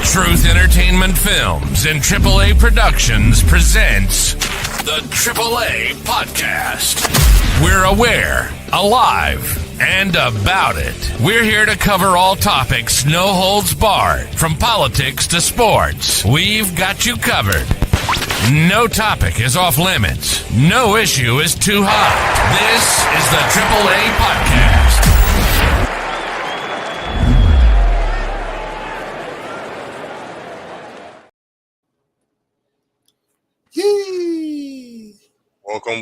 Truth Entertainment Films and AAA Productions presents the AAA Podcast. We're aware, alive, and about it. We're here to cover all topics, no holds barred, from politics to sports. We've got you covered. No topic is off limits. No issue is too hot. This is the AAA Podcast.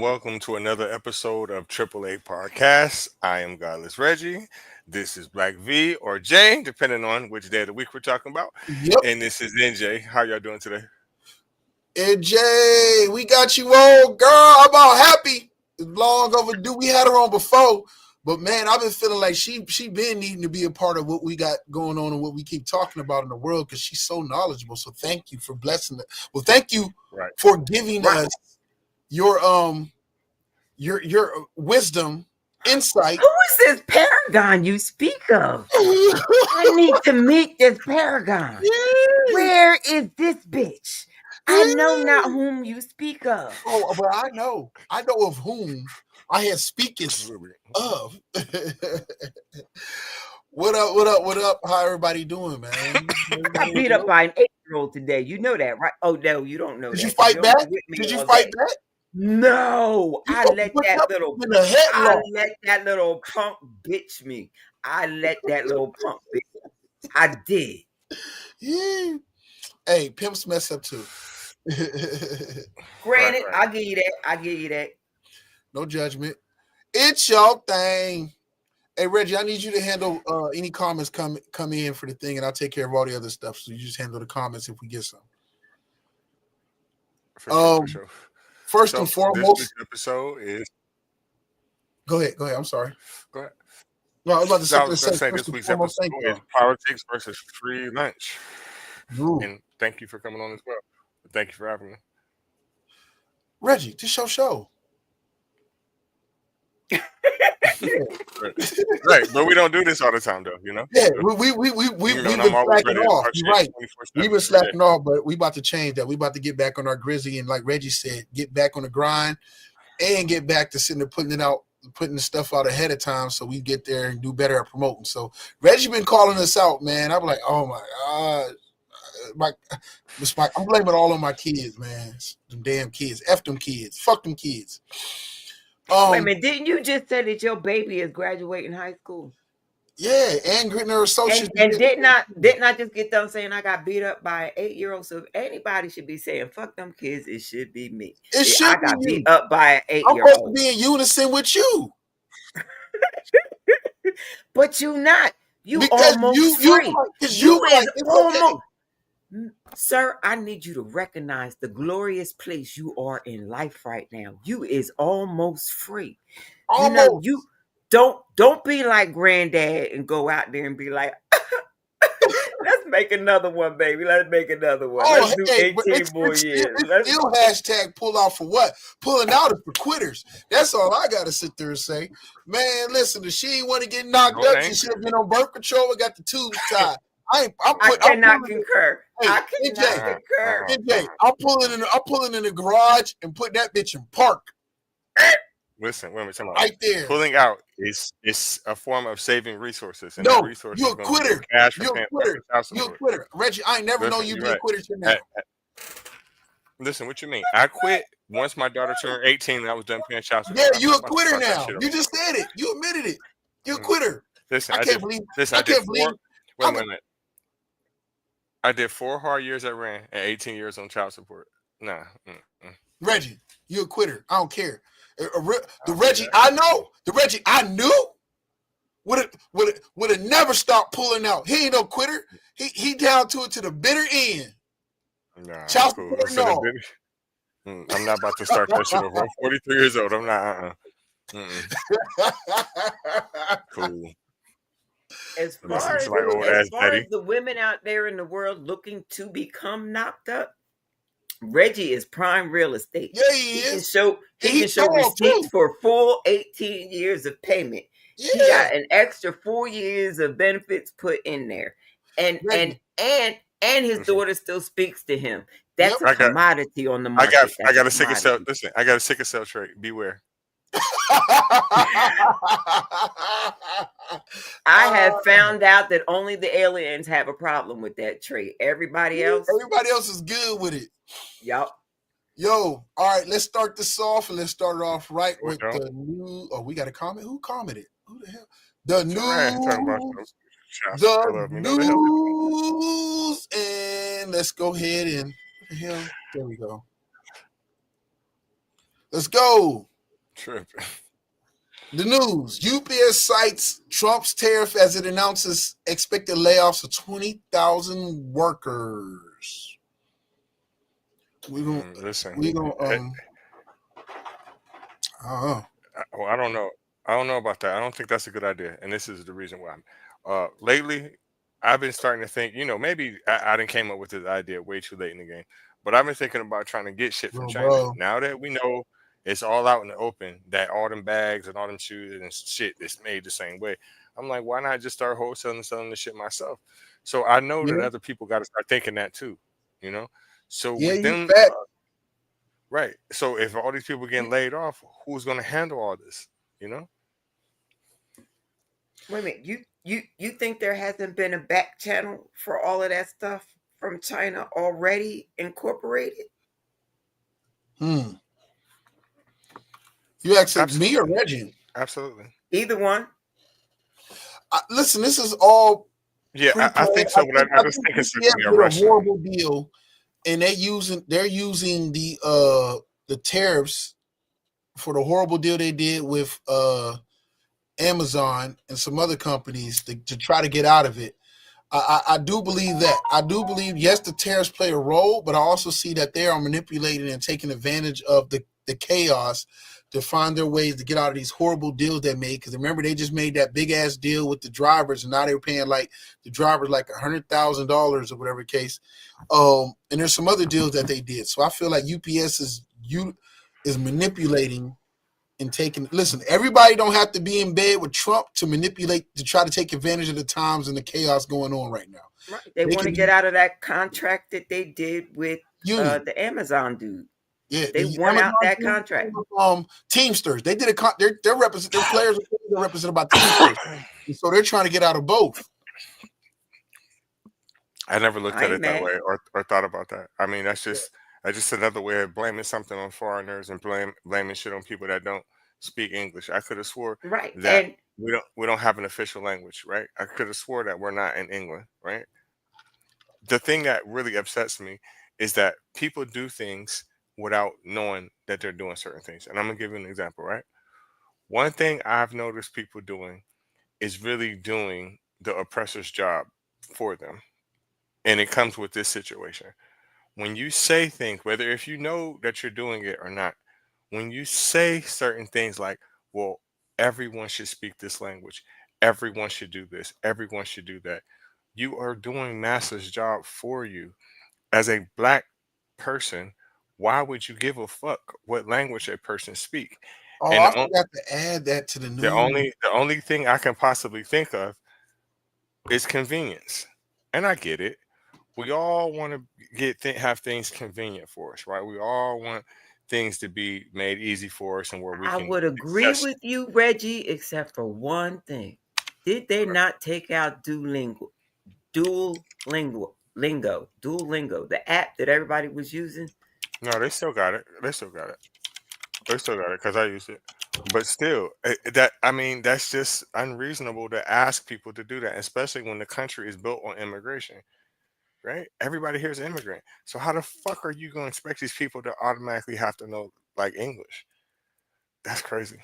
Welcome to another episode of AAA Podcast. I am Godless Reggie. This is Black V or J, depending on which day of the week we're talking about. Yep. And this is NJ. How y'all doing today? NJ, we got you on, girl. I'm all happy. It's long overdue. We had her on before, but man, I've been feeling like she been needing to be a part of what we got going on and what we keep talking about in the world because she's so knowledgeable. So thank you for blessing it. Well, thank you for giving us your wisdom, insight. Who is this paragon you speak of? I need to meet this paragon. Where is this bitch? I know not whom you speak of. Oh, but I know of whom I had speakers of. What up? How everybody doing, man? I beat up by an 8-year-old today. You know that, right? Oh no, you don't know that. Did you fight back? Did you fight back? No, I let that little punk bitch me. I let that little punk bitch. I did. Yeah. Hey, pimps mess up too. Granted, I give you that. No judgment. It's your thing. Hey Reggie, I need you to handle any comments come in for the thing, and I'll take care of all the other stuff. So you just handle the comments if we get some. For sure. First and foremost, this episode is. Go ahead. I'm sorry. Go ahead. No, I was about to say this week's episode is politics versus free lunch. Ooh. And thank you for coming on as well. Thank you for having me, Reggie. This your show. right, but we don't do this all the time, though. You know. Yeah, we've been slacking off. You're right. We've been slacking off, but we about to change that. We about to get back on our Grizzly and, like Reggie said, get back on the grind and get back to sitting there putting the stuff out ahead of time, so we get there and do better at promoting. So Reggie been calling us out, man. I'm like, oh my God, I'm blaming it all on my kids, man. Them damn kids, f them kids, fuck them kids. Wait a minute, didn't you just say that your baby is graduating high school? Yeah, and getting her associates. And did not just get done saying I got beat up by an 8-year-old? So if anybody should be saying fuck them kids, it should be me. I got beat up by an 8-year-old. I'm supposed to be in unison with you. But you not. You because almost free. You is almost. Okay. Sir, I need you to recognize the glorious place you are in life right now. You is almost free. Almost. You know, don't be like granddad and go out there and be like, let's make another one, baby. Let's make another one. Let's do 18 more years. It's still hashtag pull out for what? Pulling out is for quitters. That's all I got to sit there and say. Man, listen, if she ain't want to get knocked up, she should have been on birth control and got the tubes tied. I cannot concur. NJ, I'm pulling in the garage and put that bitch in park. Listen, wait a minute. Right there. Pulling out is a form of saving resources. And no, you're a quitter. You're a quitter. Reggie, I ain't never known you be a quitter till now. Listen, what you mean? I quit once my daughter turned 18 and I was done paying child support. Yeah, you a quitter now. You just said it. You admitted it. You're a quitter. Listen, I can't believe. Wait a minute. I did 4 hard years at Rand and 18 years on child support. Nah. Reggie, you a quitter. I don't care. The Reggie I know, the Reggie I knew would have never stopped pulling out. He ain't no quitter. He down to it to the bitter end. Nah, child cool. support, no. I'm not about to start that shit over. I'm 43 years old. I'm not. Cool. As far as the women out there in the world looking to become knocked up, Reggie is prime real estate. Yeah, he is. He can show receipts for full 18 years of payment. Yeah. He got an extra 4 years of benefits put in there. And And his daughter still speaks to him. That's a commodity on the market. I got a sickle cell. Listen, I got a sickle cell trait. Beware. I have found out that only the aliens have a problem with that trait. Everybody else is good with it. Yep. Yo, all right, let's start this off, and let's start it off right with the new. Oh, we got a comment. Who commented? Who the hell? The news, and let's go ahead and what the hell? There we go. Let's go. Tripping. The news. UPS cites Trump's tariff as it announces expected layoffs of 20,000 workers. We gonna listen. We gonna I don't know. Well, I don't know. I don't know about that. I don't think that's a good idea. And this is the reason why. Lately, I've been starting to think, maybe I didn't came up with this idea way too late in the game. But I've been thinking about trying to get shit from China. Bro. Now that we know it's all out in the open, that all them bags and all them shoes and shit is made the same way, I'm like, why not just start wholesaling and selling the shit myself? So I know that other people got to start thinking that too, So with them, right. So if all these people getting laid off, who's going to handle all this, Wait a minute, you think there hasn't been a back channel for all of that stuff from China already incorporated? You asking me or Reggie? Absolutely. Either one. Listen, this is all. Yeah, I think so. I just think it's a horrible deal, and they're using the tariffs for the horrible deal they did with Amazon and some other companies to try to get out of it. I do believe that. I do believe, yes, the tariffs play a role, but I also see that they are manipulating and taking advantage of the chaos to find their ways to get out of these horrible deals they made. Because remember, they just made that big ass deal with the drivers, and now they were paying like the drivers like $100,000 or whatever case. And there's some other deals that they did. So I feel like UPS is manipulating and taking. Listen, everybody don't have to be in bed with Trump to manipulate to try to take advantage of the times and the chaos going on right now. Right. They want to get out of that contract that they did with the Amazon dude. Yeah, they won out that contract. Teamsters, they did their players are represented by Teamsters, and so they're trying to get out of both. I never looked at it that way or thought about that. I mean, that's just another way of blaming something on foreigners and blaming shit on people that don't speak English. I could have swore that we don't have an official language, right? I could have swore that we're not in England, right? The thing that really upsets me is that people do things without knowing that they're doing certain things. And I'm going to give you an example, right? One thing I've noticed people doing is really doing the oppressor's job for them. And it comes with this situation. When you say things, whether if you know that you're doing it or not, when you say certain things like, well, everyone should speak this language, everyone should do this, everyone should do that, you are doing Massa's job for you. As a Black person, why would you give a fuck what language a person speak? Oh, and I forgot to add that to the news. The only thing I can possibly think of is convenience. And I get it. We all want to have things convenient for us, right? We all want things to be made easy for us and where we can. I would agree with you, Reggie, except for one thing. Did they not take out Duolingo, the app that everybody was using? No, they still got it. Because I use it. But still, that's just unreasonable to ask people to do that, especially when the country is built on immigration, right? Everybody here is an immigrant. So how the fuck are you going to expect these people to automatically have to know, like, English? That's crazy.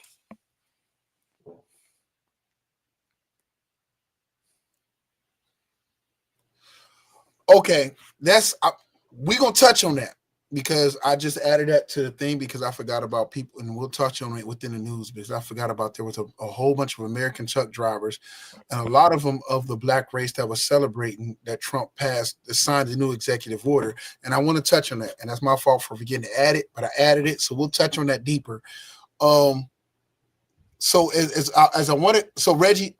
Okay, we're going to touch on that. Because I just added that to the thing because I forgot about people, and we'll touch on it within the news because I forgot about there was a whole bunch of American truck drivers and a lot of them of the Black race that was celebrating that Trump signed the new executive order. And I want to touch on that. And that's my fault for forgetting to add it, but I added it. So we'll touch on that deeper. So Reggie,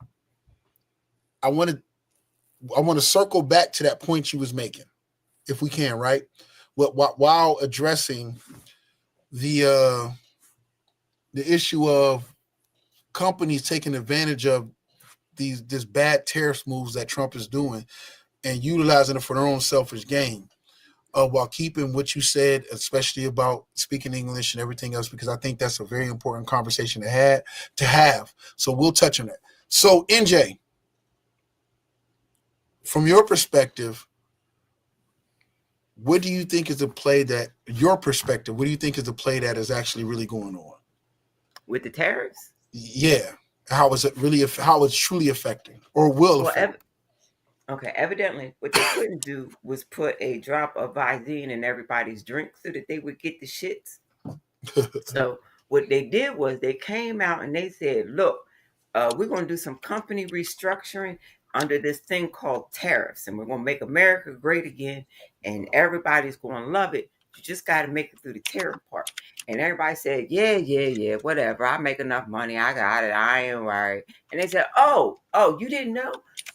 I want to circle back to that point you was making. if we can, right? While addressing the issue of companies taking advantage of this bad tariff moves that Trump is doing and utilizing it for their own selfish gain, while keeping what you said, especially about speaking English and everything else, because I think that's a very important conversation to have. So we'll touch on that. So NJ, from your perspective, what do you think is the play that is actually really going on with the tariffs? Yeah, how it's truly affecting or will affect? Evidently, what they couldn't do was put a drop of Visine in everybody's drink so that they would get the shits. So what they did was they came out and they said, look, we're going to do some company restructuring under this thing called tariffs, and we're going to make America great again, and everybody's going to love it. You just got to make it through the tariff part. And everybody said, yeah, whatever. I make enough money. I got it. I ain't worried. And they said, oh, you didn't know?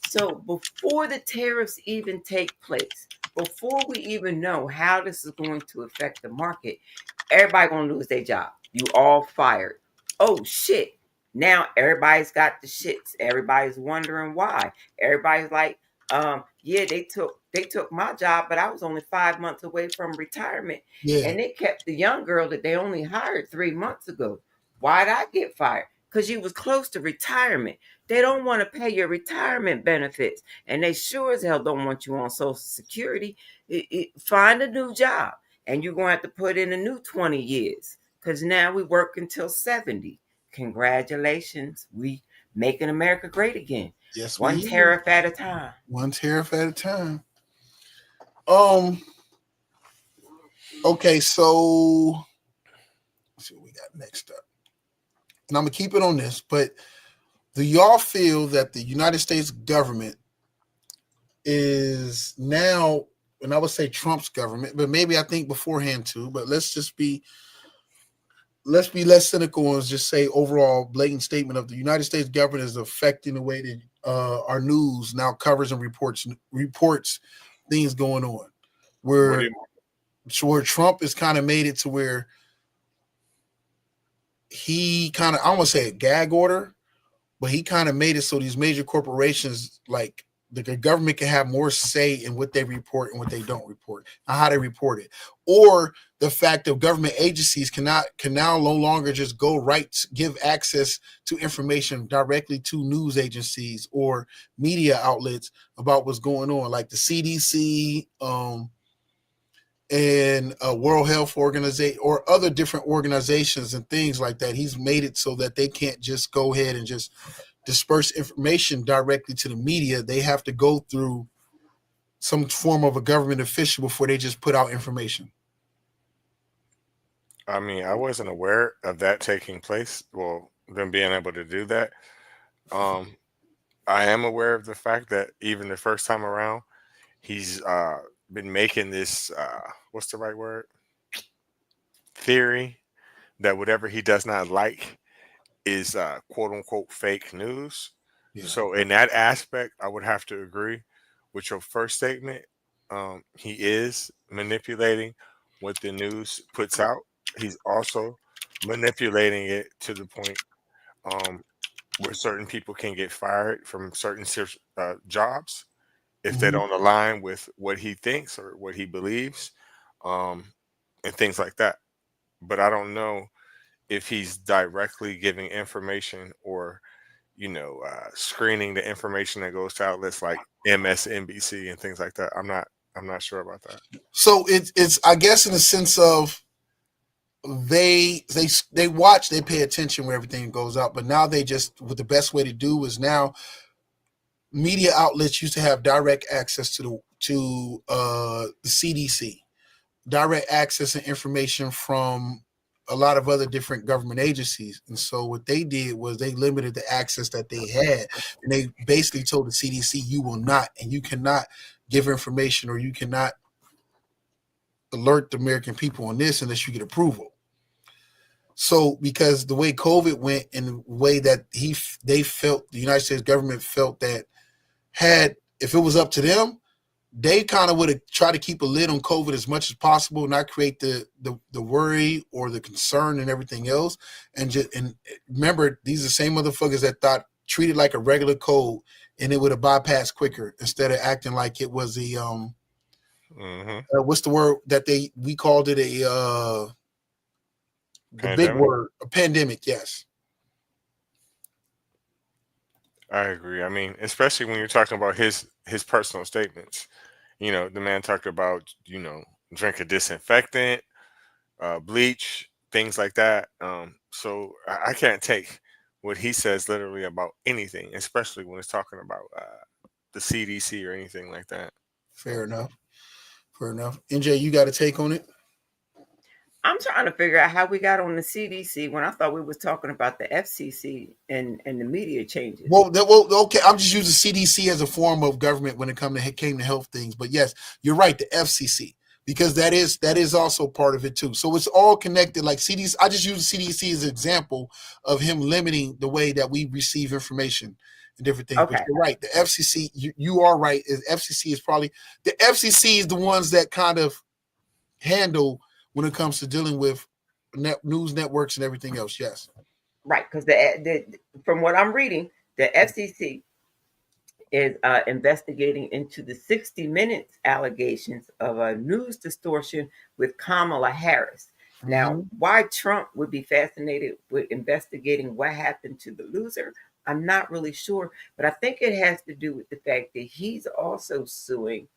So before the tariffs even take place, before we even know how this is going to affect the market, everybody going to lose their job. You all fired. Oh, shit. Now everybody's got the shits. Everybody's wondering why. Everybody's like, yeah, they took my job, but I was only 5 months away from retirement. Yeah. And they kept the young girl that they only hired 3 months ago. Why'd I get fired? Because you was close to retirement. They don't want to pay your retirement benefits. And they sure as hell don't want you on Social Security. Find a new job. And you're going to have to put in a new 20 years. Because now we work until 70. Congratulations. We making America great again. Yes, one tariff at a time. One tariff at a time. Okay, so let's see what we got next up. And I'm gonna keep it on this, but do y'all feel that the United States government is now, and I would say Trump's government, but maybe I think beforehand too, but let's be less cynical and just say overall blatant statement of the United States government is affecting the way that our news now covers and reports things going on. Where Trump has kind of made it to where he kind of, I don't want to say a gag order, but he kind of made it so these major corporations, like the government, can have more say in what they report and what they don't report, and how they report it. Or the fact that government agencies can now no longer just give access to information directly to news agencies or media outlets about what's going on, like the CDC and World Health Organization or other different organizations and things like that. He's made it so that they can't just go ahead and just disperse information directly to the media. They have to go through some form of a government official before they just put out information. I mean, I wasn't aware of that taking place. Well, them being able to do that. I am aware of the fact that even the first time around, he's been making this, what's the right word? Theory that whatever he does not like is quote unquote fake news. Yeah. So in that aspect, I would have to agree with your first statement. He is manipulating what the news puts out. He's also manipulating it to the point where certain people can get fired from certain jobs if they don't align with what he thinks or what he believes, and things like that. But I don't know if he's directly giving information or, screening the information that goes to outlets like MSNBC and things like that. I'm not sure about that. So it's I guess in the sense of they watch, they pay attention where everything goes out, but now they just, what the best way to do is now media outlets used to have direct access to the CDC, direct access and information from a lot of other different government agencies. And so what they did was they limited the access that they had. And they basically told the CDC, you will not, and you cannot give information or you cannot alert the American people on this unless you get approval. So because the way COVID went and the way that they felt, the United States government felt that if it was up to them, they kind of would have tried to keep a lid on COVID as much as possible, not create the worry or the concern and everything else. And remember, these are the same motherfuckers that thought treat it like a regular cold and it would have bypassed quicker instead of acting like it was a what's the word that we called it the big word, a pandemic. Yes. I agree. I mean, especially when you're talking about his personal statements. You know, the man talked about, drink a disinfectant, bleach, things like that. So I can't take what he says literally about anything, especially when it's talking about the CDC or anything like that. Fair enough. NJ, you got a take on it? I'm trying to figure out how we got on the CDC when I thought we was talking about the FCC and the media changes. Well, okay. I'm just using CDC as a form of government when it came to health things. But yes, you're right. The FCC, because that is also part of it too. So it's all connected. Like CDC, I just use CDC as an example of him limiting the way that we receive information and different things. Okay. But you're right. The FCC, you are right. The FCC is the ones that kind of handle when it comes to dealing with news networks and everything else. Yes. Right. Because from what I'm reading, the FCC is investigating into the 60 Minutes allegations of a news distortion with Kamala Harris. Mm-hmm. Now, why Trump would be fascinated with investigating what happened to the loser, I'm not really sure. But I think it has to do with the fact that he's also suing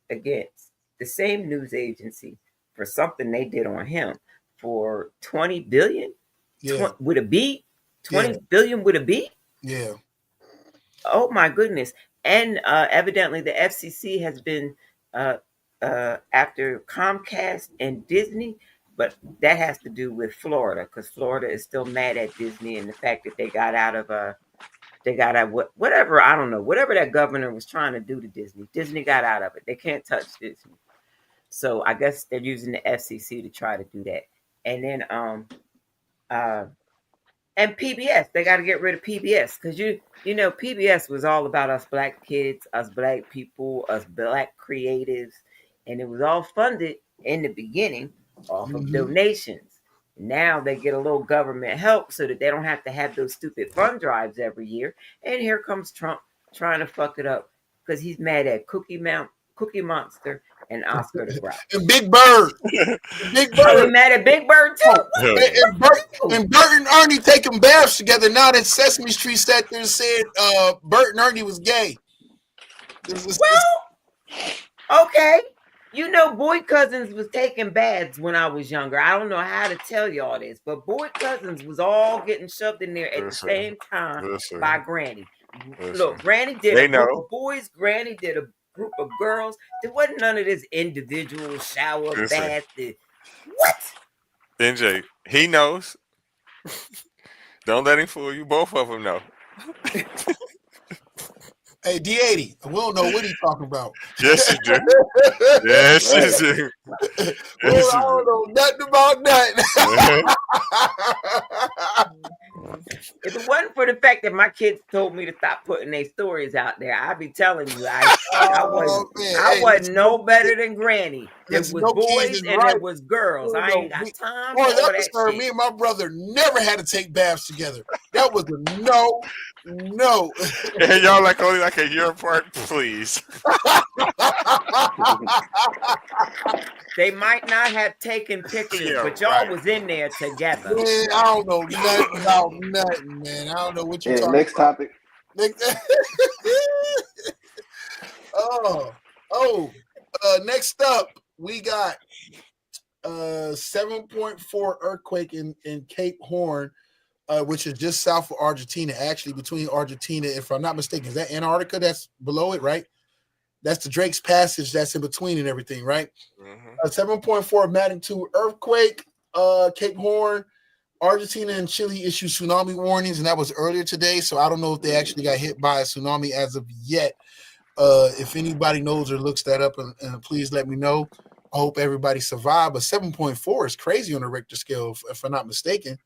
against the same news agency for something they did on him for $20 billion. Yeah. With a B? 20 billion with a B? Yeah. Oh my goodness. And evidently the FCC has been after Comcast and Disney, but that has to do with Florida, because Florida is still mad at Disney and the fact that they got out whatever, I don't know, whatever that governor was trying to do to Disney. Disney got out of it. They can't touch Disney. So I guess they're using the FCC to try to do that. And then and PBS, they got to get rid of PBS, because you know PBS was all about us black kids, us black people, us black creatives, and it was all funded in the beginning off of donations. Now they get a little government help so that they don't have to have those stupid fund drives every year. And here comes Trump trying to fuck it up because he's mad at Cookie Monster and Oscar the Grouch. And Big Bird. Big Bird. Oh, he mad at Big Bird too? And Bert and Ernie taking baths together. Now that Sesame Street sat there and said Bert and Ernie was gay. Okay. You know, Boy Cousins was taking baths when I was younger. I don't know how to tell you all this, but Boy Cousins was all getting shoved in there at the same time by Granny. Look, Granny did a group of boys. Granny did a group of girls. There wasn't none of this individual shower bath. What? NJ, he knows. Don't let him fool you. Both of them know. Hey, D80, we don't know what he's talking about. Yes, you do. Yes, you do. Well, I don't know nothing about that. If it wasn't for the fact that my kids told me to stop putting their stories out there, I'd be telling you I wasn't no better than Granny. There was boys and there was girls. I ain't got time for all that shit. Me and my brother never had to take baths together. That was a no. And y'all only like a year apart, please. They might not have taken pictures, but y'all was in there together. Man, I don't know nothing about nothing, man. I don't know what you're talking next about. Topic. Next up, we got 7.4 earthquake in Cape Horn, which is just south of Argentina, actually between Argentina, if I'm not mistaken. Is that Antarctica that's below it, right? That's the Drake's Passage that's in between and everything, right? Mm-hmm. 7.4 magnitude earthquake, Cape Horn. Argentina and Chile issued tsunami warnings, and that was earlier today. So I don't know if they actually got hit by a tsunami as of yet. If anybody knows or looks that up, and please let me know. I hope everybody survived. But 7.4 is crazy on the Richter scale, if I'm not mistaken.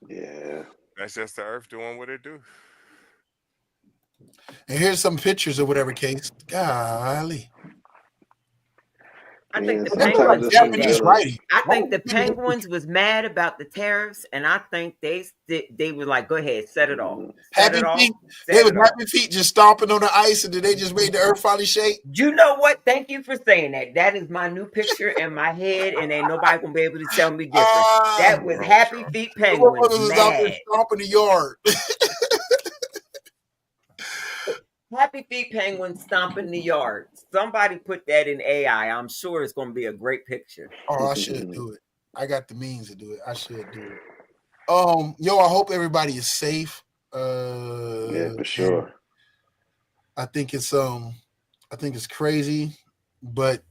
Yeah. That's just the earth doing what it do. And here's some pictures of whatever case. Golly. I think the Penguins Japanese writing. I think the Penguins was mad about the tariffs, and I think they were like, "Go ahead, set it off." Happy feet. They were happy feet just stomping on the ice, and then they just made the earth finally shake. You know what? Thank you for saying that. That is my new picture in my head, and ain't nobody gonna be able to tell me different. That was Happy Feet Penguins. Was out there stomping the yard. Happy Feet Penguins stomping the yard. Somebody put that in AI. I'm sure it's going to be a great picture. Oh, I should do it. I got the means to do it. I should do it. Yo, I hope everybody is safe. Yeah, for sure. I think it's crazy, but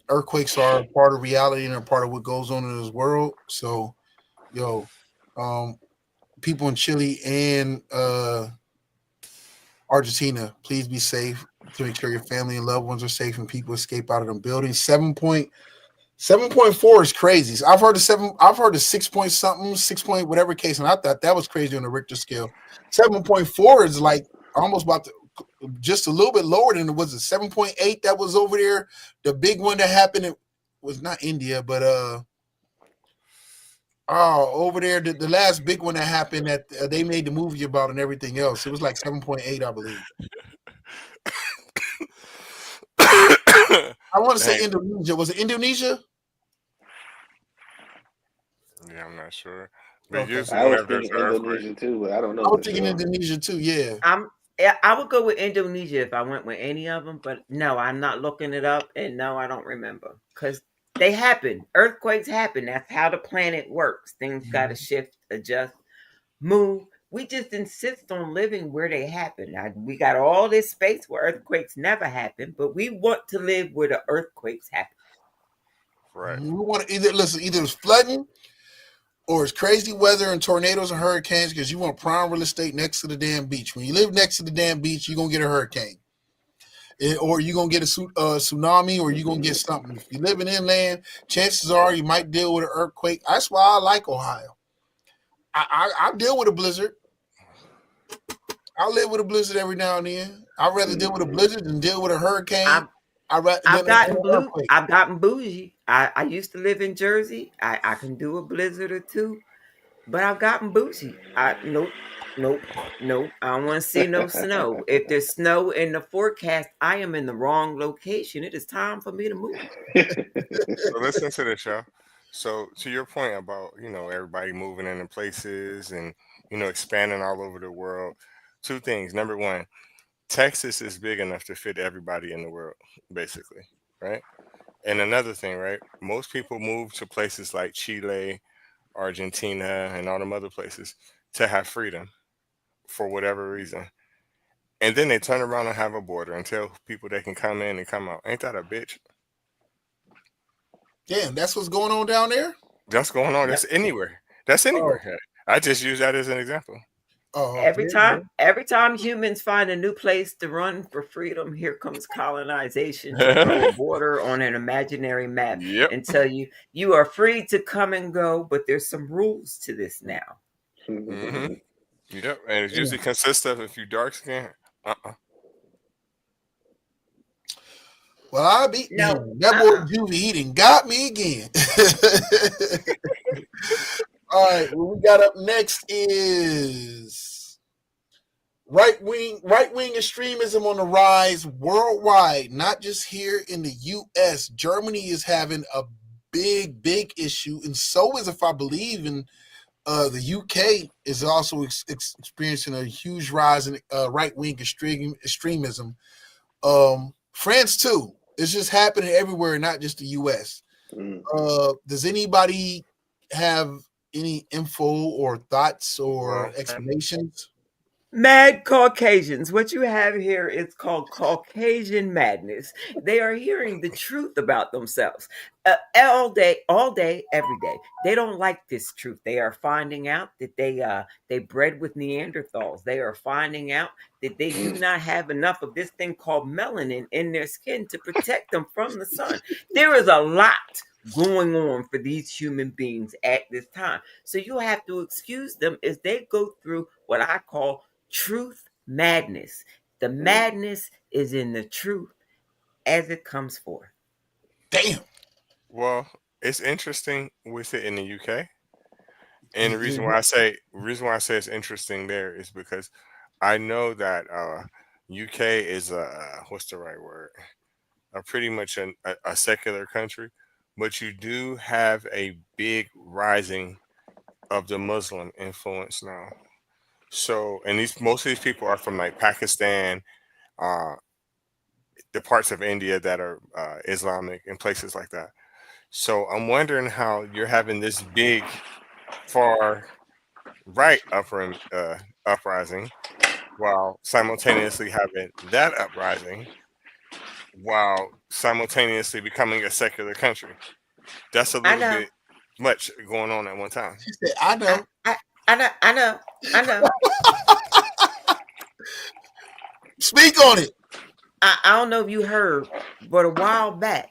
earthquakes are a part of reality and a part of what goes on in this world. So, yo, people in Chile and Argentina, please be safe to make sure your family and loved ones are safe and people escape out of them buildings. 7.4 is crazy. So I've heard of 6 point something, 6 point whatever case, and I thought that was crazy on the Richter scale. 7.4 is like almost about just a little bit lower than it was. A 7.8 that was over there. The big one that happened, it was not India, but over there, the last big one that happened that they made the movie about and everything else. It was like 7.8, I believe. I want to say Indonesia. Was it Indonesia? Yeah, I'm not sure. But I was thinking Indonesia too, but I don't know. I was thinking Indonesia too, yeah. I would go with Indonesia if I went with any of them, but no, I'm not looking it up, and no, I don't remember because they happen. Earthquakes happen. That's how the planet works. Things got to shift, adjust, move. We just insist on living where they happen. We got all this space where earthquakes never happen, but we want to live where the earthquakes happen. Right. We want to either it's flooding or it's crazy weather and tornadoes and hurricanes because you want prime real estate next to the damn beach. When you live next to the damn beach, you're going to get a hurricane. Or you're going to get a tsunami, or you're going to get something. If you live in inland, chances are you might deal with an earthquake. That's why I like Ohio. I deal with a blizzard. I live with a blizzard every now and then. I'd rather deal with a blizzard than deal with a hurricane. I've gotten bougie. I used to live in Jersey. I can do a blizzard or two, but I've gotten bougie. Nope. I don't want to see no snow. If there's snow in the forecast, I am in the wrong location. It is time for me to move. So listen to this, y'all. So to your point about, everybody moving into places and, expanding all over the world, two things. Number one, Texas is big enough to fit everybody in the world, basically, right? And another thing, right? Most people move to places like Chile, Argentina, and all them other places to have freedom for whatever reason. And then they turn around and have a border and tell people they can come in and come out. Ain't that a bitch? Damn, that's what's going on down there? That's going on. That's anywhere. That's anywhere. Oh. I just use that as an example. Every time humans find a new place to run for freedom, here comes colonization to throw a border on an imaginary map and tell you are free to come and go, but there's some rules to this now. Mm-hmm. Yep, and it usually consists of if you dark skin. Well, I beat that boy Juvie. He done got me again. All right, what we got up next is right wing extremism on the rise worldwide, not just here in the U.S. Germany is having a big issue, and so is, if I believe, in the U.K. is also experiencing a huge rise in right wing extremism. France too. It's just happening everywhere, not just the U.S. Does anybody have any info or thoughts or explanations? Mad Caucasians. What you have here is called Caucasian madness. They are hearing the truth about themselves all day, every day. They don't like this truth. They are finding out that they bred with Neanderthals. They are finding out that they do not have enough of this thing called melanin in their skin to protect them from the sun. There is a lot going on for these human beings at this time. So you have to excuse them as they go through what I call truth madness. The madness is in the truth as it comes forth. Damn. Well, it's interesting with it in the UK. And the reason why I say it's interesting there is because I know that UK is what's the right word? Pretty much a secular country, but you do have a big rising of the Muslim influence now. So, and most of these people are from like Pakistan, the parts of India that are Islamic and places like that. So I'm wondering how you're having this big far right uprising while simultaneously having that uprising while simultaneously becoming a secular country. That's a little bit much going on at one time. She said, I know. I know. Speak on it. I don't know if you heard, but a while back,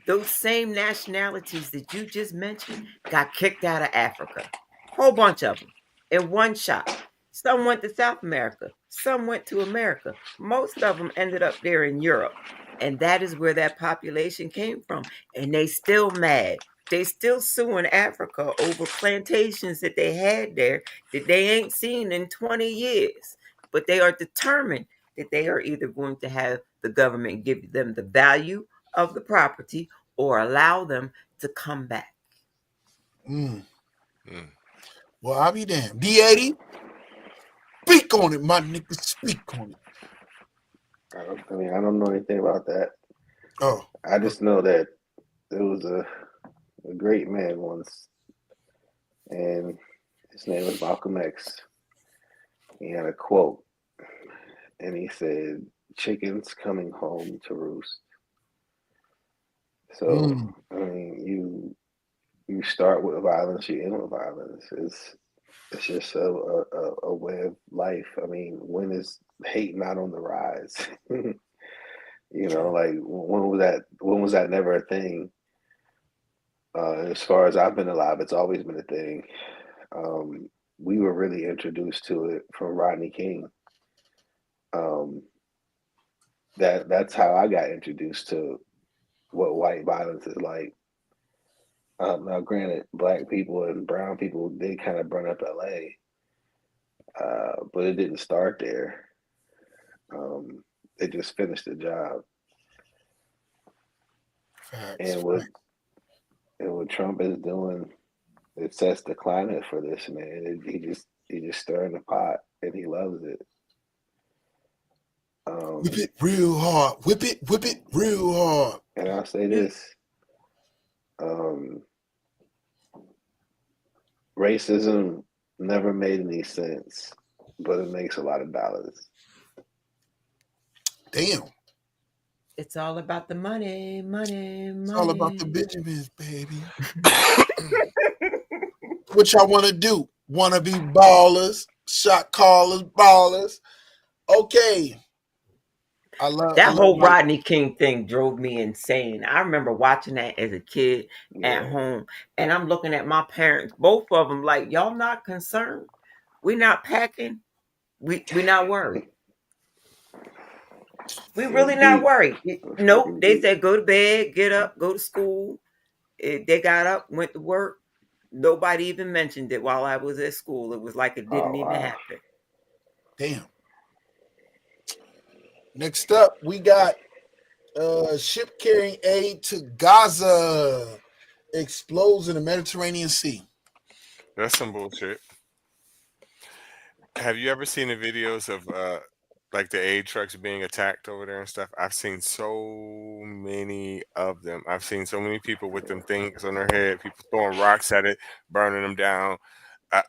those same nationalities that you just mentioned got kicked out of Africa. Whole bunch of them in one shot. Some went to South America. Some went to America. Most of them ended up there in Europe. And that is where that population came from. And they still mad. They still suing Africa over plantations that they had there that they ain't seen in 20 years. But they are determined that they are either going to have the government give them the value of the property or allow them to come back. Well, I'll be damned. D80, speak on it, my nigga. Speak on it. I don't know anything about that. Oh. I just know that there was a great man once, and his name was Malcolm X. He had a quote, and he said, "Chickens coming home to roost." So, I mean, you start with violence, you end with violence. It's just a way of life. I mean, when is hate not on the rise? You know, like when was that never a thing? As far as I've been alive, it's always been a thing. We were really introduced to it from Rodney King. That's how I got introduced to what white violence is like. Now, granted, black people and brown people did kind of burn up LA, but it didn't start there. They just finished the job. And what Trump is doing, it sets the climate for this, man. He just stirring the pot, and he loves it. Whip it real hard. Whip it real hard. And I'll say this. Racism never made any sense, but it makes a lot of dollars. Damn. It's all about the money. It's all about the Benjamins, baby. What y'all want to do? Want to be ballers, shot callers, ballers. Okay. I love Rodney King thing drove me insane. I remember watching that as a kid at home, and I'm looking at my parents, both of them, like, y'all not concerned? We not packing? We not worried. We really not worried. Nope. They said go to bed, get up, go to school. They got up, went to work. Nobody even mentioned it while I was at school. It was like it didn't even happen. Damn. Next up, we got ship carrying aid to Gaza explodes in the Mediterranean Sea. That's some bullshit. Have you ever seen the videos of like the aid trucks being attacked over there and stuff? I've seen so many of them. I've seen so many people with them things on their head, people throwing rocks at it, burning them down.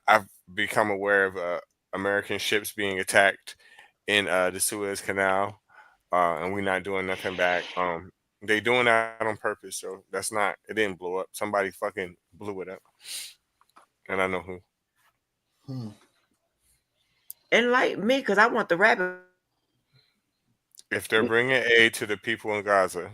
I've become aware of American ships being attacked in the Suez Canal, and we're not doing nothing back. They doing that on purpose, so that's not. It didn't blow up. Somebody fucking blew it up, and I know who. Enlighten me, because I want the rabbit. If they're bringing aid to the people in Gaza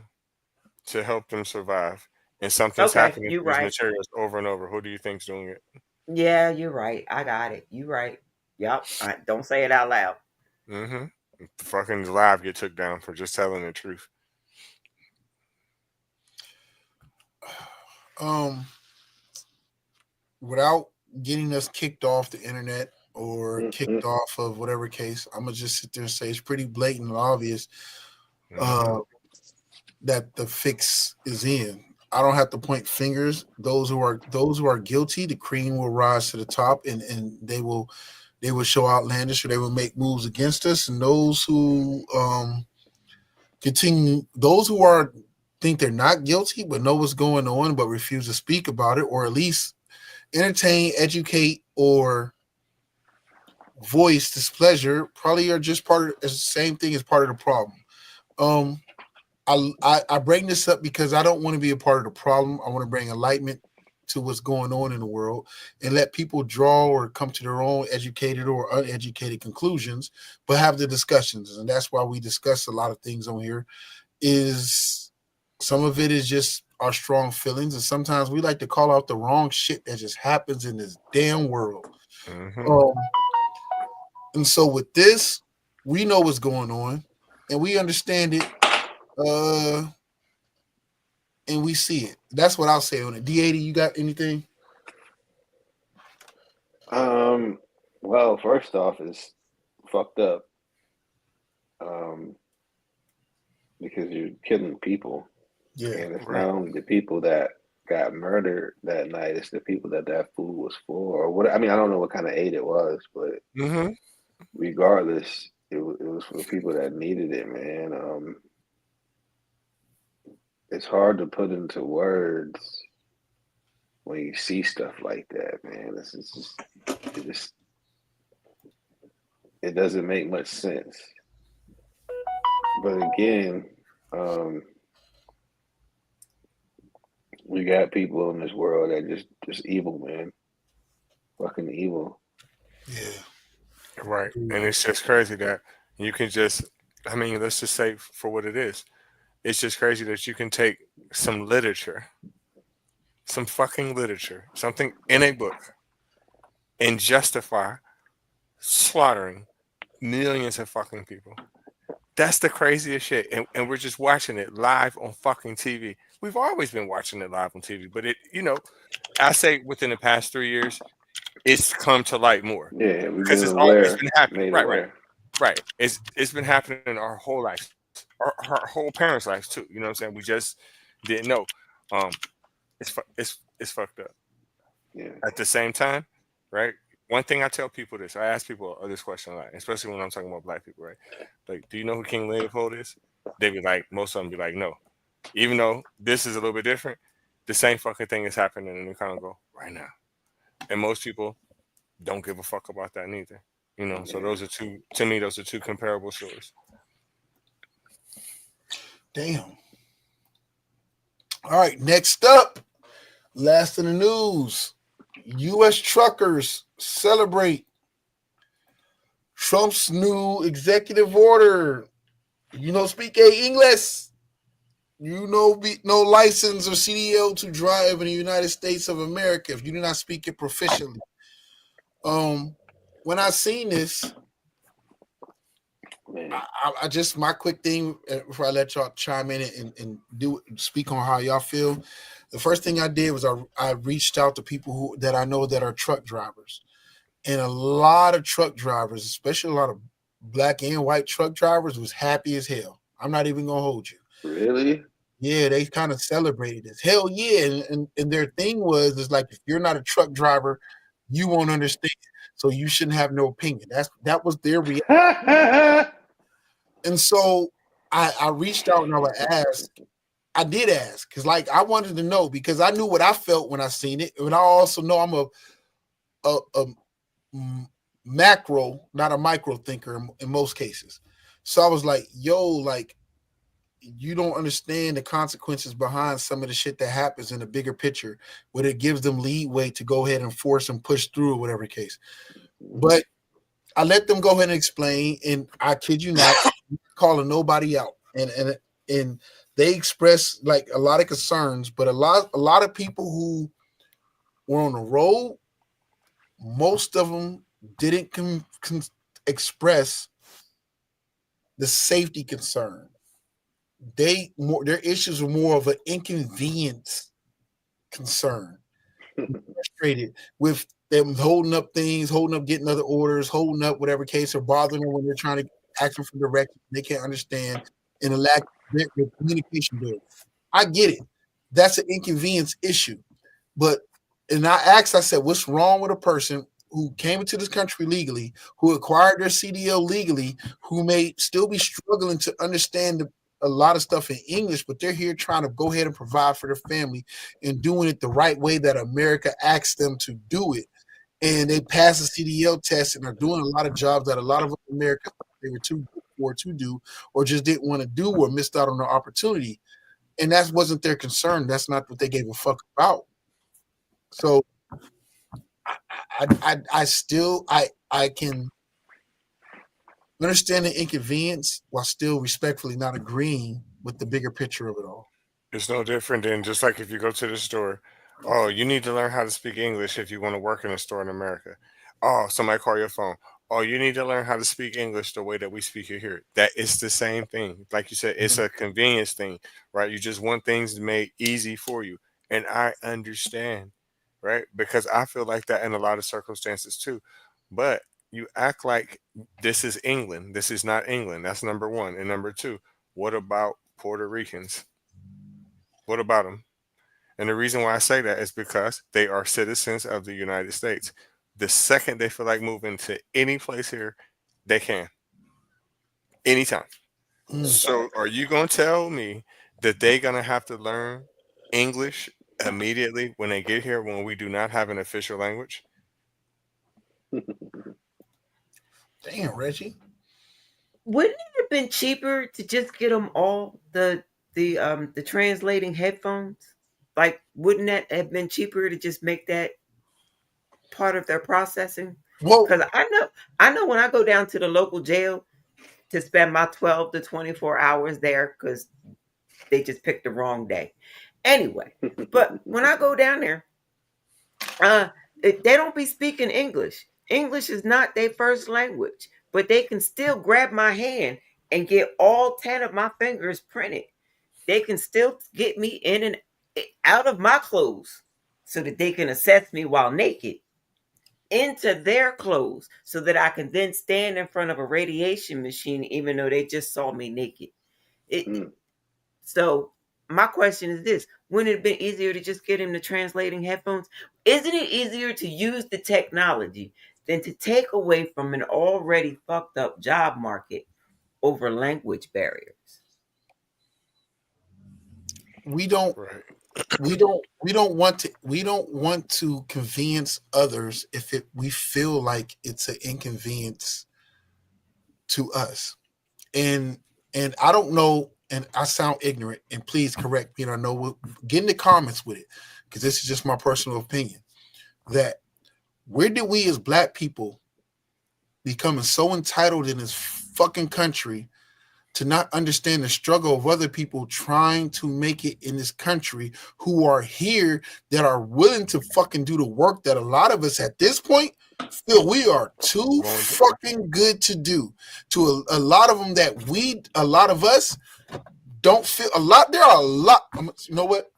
to help them survive, and something's happening to these materials over and over, who do you think's doing it? Yeah, you're right. I got it. You're right. Yep. Don't say it out loud. The fucking live get took down for just telling the truth. Without getting us kicked off the internet or kicked off of whatever case, I'm gonna just sit there and say it's pretty blatant and obvious that the fix is in. I don't have to point fingers. Those who are guilty, the cream will rise to the top, and they will show outlandish, or they will make moves against us. And those who think they're not guilty but know what's going on but refuse to speak about it, or at least entertain, educate, or voice displeasure, probably are just part of the same thing as part of the problem. I bring this up because I don't want to be a part of the problem. I want to bring enlightenment to what's going on in the world and let people draw or come to their own educated or uneducated conclusions, but have the discussions. And that's why we discuss a lot of things on here. Is some of it is just our strong feelings, and sometimes we like to call out the wrong shit that just happens in this damn world. And so with this, we know what's going on, and we understand it, and we see it. That's what I'll say on it. D80, you got anything? Well, first off, it's fucked up. Because you're killing people. Yeah. And it's not only the people that got murdered that night, it's the people that food was for. Or what? I mean, I don't know what kind of aid it was, but regardless, it was for the people that needed it, man. It's hard to put into words when you see stuff like that, man. It doesn't make much sense. But again, we got people in this world that just evil, man. Fucking evil. Yeah. Right. And it's just crazy that you can just, I mean, let's just say for what it is. It's just crazy that you can take some literature, some fucking literature, something in a book, and justify slaughtering millions of fucking people. That's the craziest shit. And we're just watching it live on fucking TV. We've always been watching it live on TV, but it, I say within the past 3 years, it's come to light more. Yeah, because it's always been happening. Right. It's been happening our whole life, our whole parents' lives too. You know what I'm saying? We just didn't know. It's fucked up. Yeah. At the same time, right? One thing I tell people this, I ask people this question a lot, especially when I'm talking about black people, right? Like, do you know who King Leopold is? They be like, most of them be like, no. Even though this is a little bit different, the same fucking thing is happening in the Congo right now. And most people don't give a fuck about that neither. So those are two comparable stories. Damn. All right, next up, last in the news. U.S. truckers celebrate Trump's new executive order. Speak English. No license or CDL to drive in the United States of America if you do not speak it proficiently. When I seen this, I just, my quick thing before I let y'all chime in and speak on how y'all feel. The first thing I did was I reached out to people that I know that are truck drivers, and a lot of truck drivers, especially a lot of black and white truck drivers, was happy as hell. I'm not even gonna hold you. Really? Yeah, they kind of celebrated this. Hell yeah, and their thing is like, if you're not a truck driver, you won't understand, so you shouldn't have no opinion. That was their reaction. And so I reached out and I did ask, because I wanted to know, because I knew what I felt when I seen it, and I also know I'm a macro, not a micro thinker in most cases. So I was like, yo, you don't understand the consequences behind some of the shit that happens in the bigger picture, where it gives them leeway to go ahead and force and push through, or whatever case. But I let them go ahead and explain, and I kid you not, calling nobody out, and they expressed a lot of concerns, but a lot of people who were on the road, most of them didn't express the safety concern. Their issues are more of an inconvenience concern. Frustrated with them holding up things, holding up getting other orders, holding up whatever case, or bothering them when they're trying to ask them for directions they can't understand, and a lack of communication there. I get it. That's an inconvenience issue. But and I said, what's wrong with a person who came into this country legally, who acquired their CDL legally, who may still be struggling to understand a lot of stuff in English, but they're here trying to go ahead and provide for their family and doing it the right way that America asked them to do it. And they pass the CDL test and are doing a lot of jobs that a lot of Americans they were too good for to do, or just didn't want to do, or missed out on the opportunity. And that wasn't their concern. That's not what they gave a fuck about. So I can understand the inconvenience while still respectfully not agreeing with the bigger picture of it all. It's no different than just like if you go to the store. Oh, you need to learn how to speak English if you want to work in a store in America. Oh, somebody call your phone. Oh, you need to learn how to speak English the way that we speak it here. That is the same thing. Like you said, it's a convenience thing, right? You just want things made easy for you. And I understand, right? Because I feel like that in a lot of circumstances too. But you act like this is England. This is not England. That's number one. And number two, what about Puerto Ricans? What about them? And the reason why I say that is because they are citizens of the United States. The second they feel like moving to any place here, they can. Anytime. So are you going to tell me that they're going to have to learn English immediately when they get here when we do not have an official language? Damn, Reggie. Wouldn't it have been cheaper to just get them all the translating headphones? Like, wouldn't that have been cheaper to just make that part of their processing? Well, because I know when I go down to the local jail to spend my 12 to 24 hours there because they just picked the wrong day. Anyway, but when I go down there, they don't be speaking English. English is not their first language, but they can still grab my hand and get all 10 of my fingers printed. They can still get me in and out of my clothes so that they can assess me while naked into their clothes so that I can then stand in front of a radiation machine even though they just saw me naked. So my question is this: wouldn't it have been easier to just get him the translating headphones? Isn't it easier to use the technology than to take away from an already fucked up job market over language barriers? We don't want to convenience others if we feel like it's an inconvenience to us. And I don't know, and I sound ignorant, and please correct me, and I know get in the comments with it, because this is just my personal opinion, that where did we as Black people becoming so entitled in this fucking country to not understand the struggle of other people trying to make it in this country who are here, that are willing to fucking do the work that a lot of us at this point feel we are too fucking good to do. To a lot of them that a lot of us don't feel a lot. There are a lot. You know what?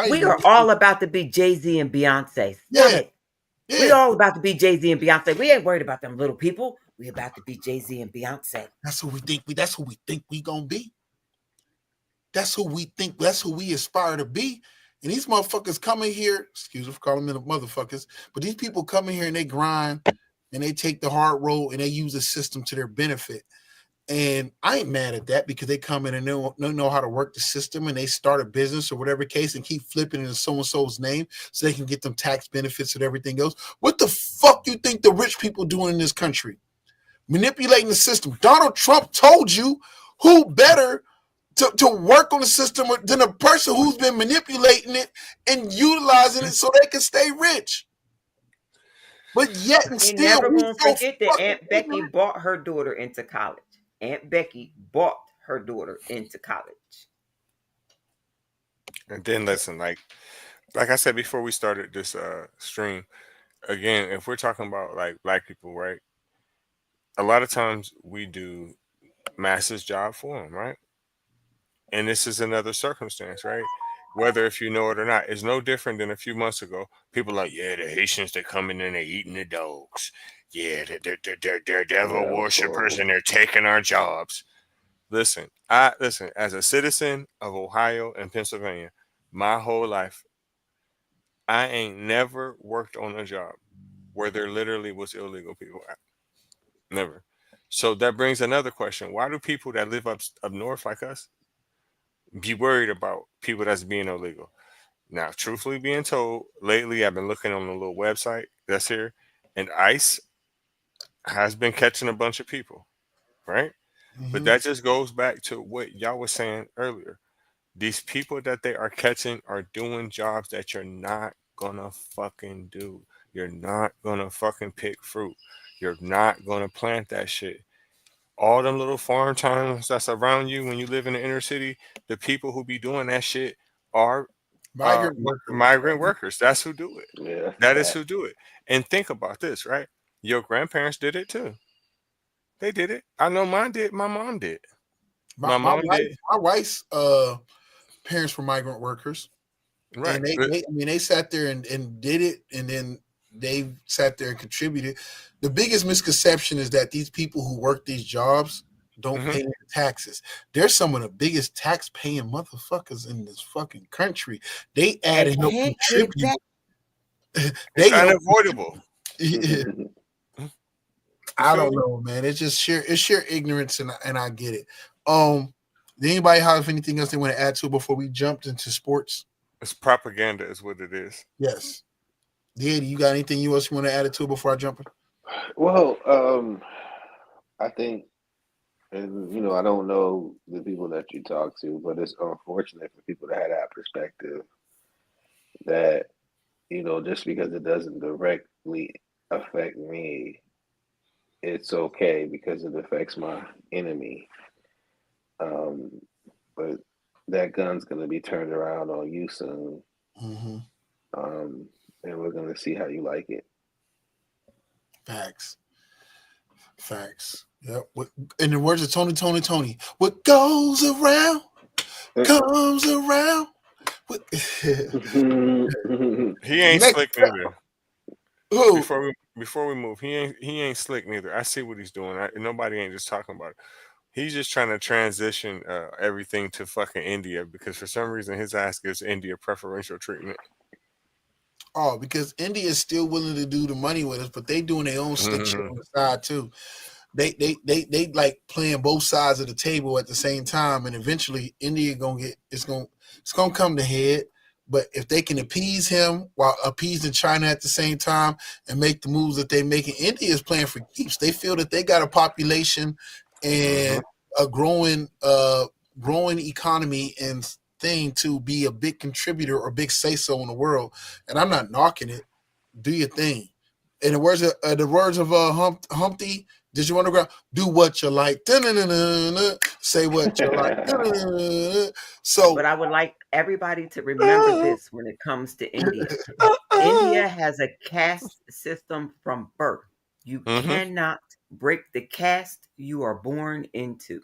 We are all about to be Jay-Z and Beyonce. Yeah. We all about to be Jay-Z and Beyonce. We ain't worried about them little people. We about to be Jay-Z and Beyonce. That's who we think. That's who we think we gonna be. That's who we think. That's who we aspire to be. And these motherfuckers coming here. Excuse me for calling them motherfuckers, but these people coming here and they grind and they take the hard road and they use the system to their benefit. And I ain't mad at that, because they come in and they know how to work the system, and they start a business or whatever case and keep flipping into so-and-so's name so they can get them tax benefits and everything else. What the fuck you think the rich people doing in this country? Manipulating the system. Donald Trump told you who better to work on the system than a person who's been manipulating it and utilizing it so they can stay rich. But yet and still, never gonna forget that Aunt Becky bought her daughter into college. Aunt Becky bought her daughter into college. And then listen, like I said before we started this stream, again, if we're talking about like Black people, right? A lot of times we do Massa's job for him, right? And this is another circumstance, right? Whether if you know it or not, it's no different than a few months ago. People like, yeah, the Haitians, they're coming in, they're eating the dogs. Yeah, they're devil worshippers and they're taking our jobs. Listen, as a citizen of Ohio and Pennsylvania, my whole life, I ain't never worked on a job where there literally was illegal people at. Never. So that brings another question. Why do people that live up north like us be worried about people that's being illegal? Now, truthfully being told, lately I've been looking on a little website that's here, and ICE has been catching a bunch of people, right? Mm-hmm. But that just goes back to what y'all was saying earlier. These people that they are catching are doing jobs that you're not gonna fucking do. You're not gonna fucking pick fruit. You're not gonna plant that shit. All them little farm towns that's around you when you live in the inner city, the people who be doing that shit are migrant workers. That's who do it. Yeah, that is who do it. And think about this, right? Your grandparents did it too. They did it. I know mine did. My mom did. My wife's parents were migrant workers. Right. And they sat there and did it, and then they sat there and contributed. The biggest misconception is that these people who work these jobs don't pay their taxes. They're some of the biggest tax-paying motherfuckers in this fucking country. They add and help contribute. It's unavoidable. I don't know, man. It's just sheer ignorance, and I get it. Did anybody have anything else they want to add to before we jumped into sports? It's propaganda, is what it is. Yes. Daddy, you got anything else you want to add to before I jump in? Well, I think, and I don't know the people that you talk to, but it's unfortunate for people to have that perspective that, just because it doesn't directly affect me, it's okay because it affects my enemy. But that gun's going to be turned around on you soon. Mm-hmm. And we're going to see how you like it. Facts. Yep. In the words of Tony, what goes around comes around. He ain't slick neither. Who? Before we move, he ain't slick neither. I see what he's doing. Nobody ain't just talking about it. He's just trying to transition everything to fucking India because for some reason his ass gives India preferential treatment. Oh, because India is still willing to do the money with us, but they doing their own slick shit on the side too. They like playing both sides of the table at the same time, and eventually India it's gonna come to head. But if they can appease him while appeasing China at the same time and make the moves that they're making, India is playing for keeps. They feel that they got a population and a growing economy and thing to be a big contributor or big say-so in the world. And I'm not knocking it. Do your thing. In the words of Humpty, did you want to go? Do what you like. Say what you like. So, but I would like everybody to remember this when it comes to India. India has a caste system from birth. You cannot break the caste you are born into.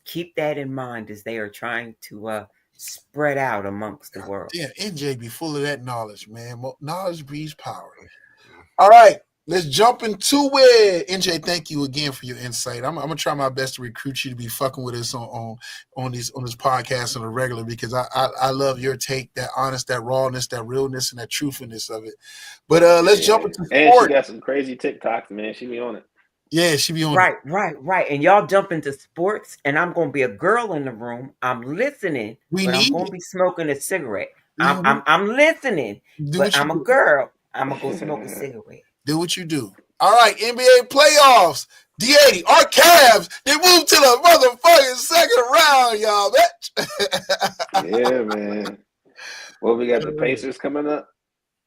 Keep that in mind as they are trying to spread out amongst the world. Yeah, NJ be full of that knowledge, man. Knowledge breeds power. All right, let's jump into it. NJ, thank you again for your insight. I'm gonna try my best to recruit you to be fucking with us on this podcast on a regular because I love your take, that honest, that rawness, that realness, and that truthfulness of it. But let's jump into sport. And she got some crazy TikToks, man. She be on it. Yeah, she be on it. Right. And y'all jump into sports, and I'm gonna be a girl in the room. I'm listening, but I'm gonna be smoking a cigarette. I'm listening, but I'm a girl. I'm gonna go smoke a cigarette. Do what you do. All right, NBA playoffs. D80, our Cavs, they moved to the motherfucking second round, y'all, bitch. Yeah, man. Well, we got the Pacers coming up.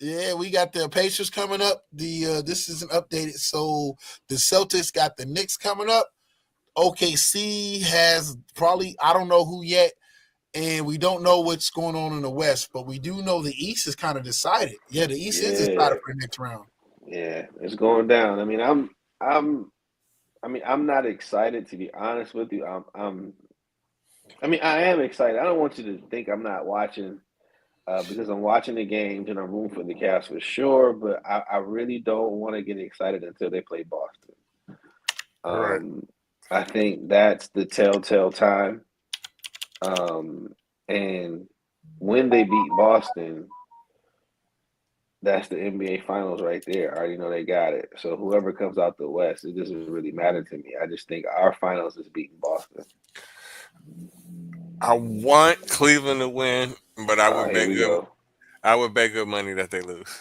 Yeah, we got the Pacers coming up. This isn't updated. So the Celtics got the Knicks coming up. OKC has probably, I don't know who yet, and we don't know what's going on in the West, but we do know the East is kind of decided. Yeah, the East is decided for the next round. Yeah, it's going down. I mean, I'm I mean, I'm not excited, to be honest with you. I mean, I am excited. I don't want you to think I'm not watching because I'm watching the games and I'm rooting for the Cavs for sure. But I really don't want to get excited until they play Boston. Right. I think that's the telltale time. And when they beat Boston, that's the NBA Finals right there. I already know they got it. So whoever comes out the West, it doesn't really matter to me. I just think our Finals is beating Boston. I want Cleveland to win, but I would bet good. I would bet good money that they lose.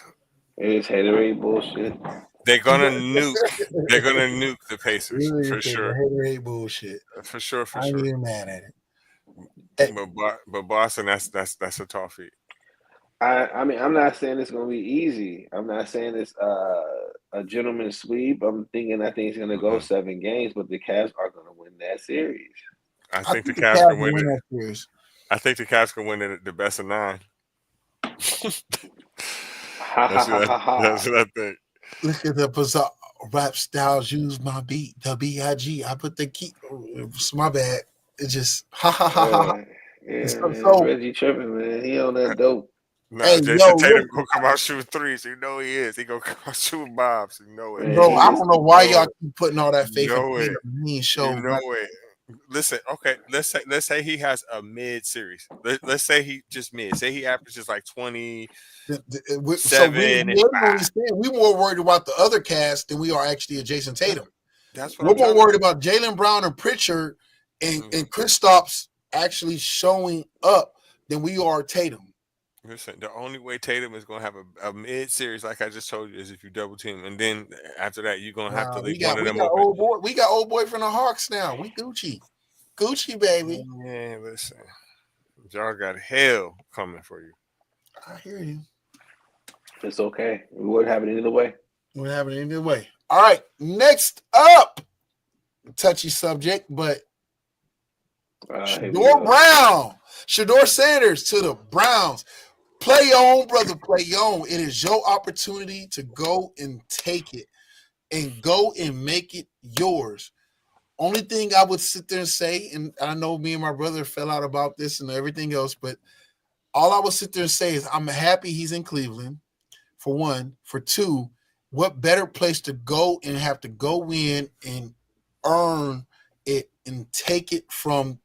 It is haterade bullshit. They're gonna nuke. They're gonna nuke the Pacers for sure. Haterade bullshit. For sure. I ain't even mad at it. But Boston, that's a tall feat. I mean, I'm not saying it's going to be easy. I'm not saying it's a gentleman's sweep. I think it's going to go 7 games, but the Cavs are going to win that series. I think the Cavs can win that series. I think the Cavs can win it the best of 9. That's what I think. Look at the bizarre rap styles. Use my beat, the B.I.G. I put the key. It's my bad. It's just Yeah, Reggie tripping, man. He on that dope. No, hey, Jason Tatum gonna come out shooting threes. You know he is. He gonna come out shooting bombs. You know it. Bro, I don't know why y'all keep putting all that faith in it. You know it. Listen, okay. Let's say he has a mid series. Let's say he just mid. Say he averages like 20. So we more worried about the other cast than we are actually at Jason Tatum. That's what we're more worried about Jaylen Brown and Pritchard and Kristaps actually showing up than we are Tatum. Listen, the only way Tatum is going to have a mid-series, like I just told you, is if you double team. And then after that, you're going to have to leave one of them open. We got old boy from the Hawks now. We Gucci. Gucci, baby. Yeah, listen. Y'all got hell coming for you. I hear you. It's okay. We wouldn't have it either way. We wouldn't have it either way. All right. Next up, touchy subject, but Shedeur Brown. Shedeur Sanders to the Browns. Play on, brother, play on. It is your opportunity to go and take it and go and make it yours. Only thing I would sit there and say, and I know me and my brother fell out about this and everything else, but all I would sit there and say is I'm happy he's in Cleveland, for one. For two, what better place to go and have to go in and earn it and take it from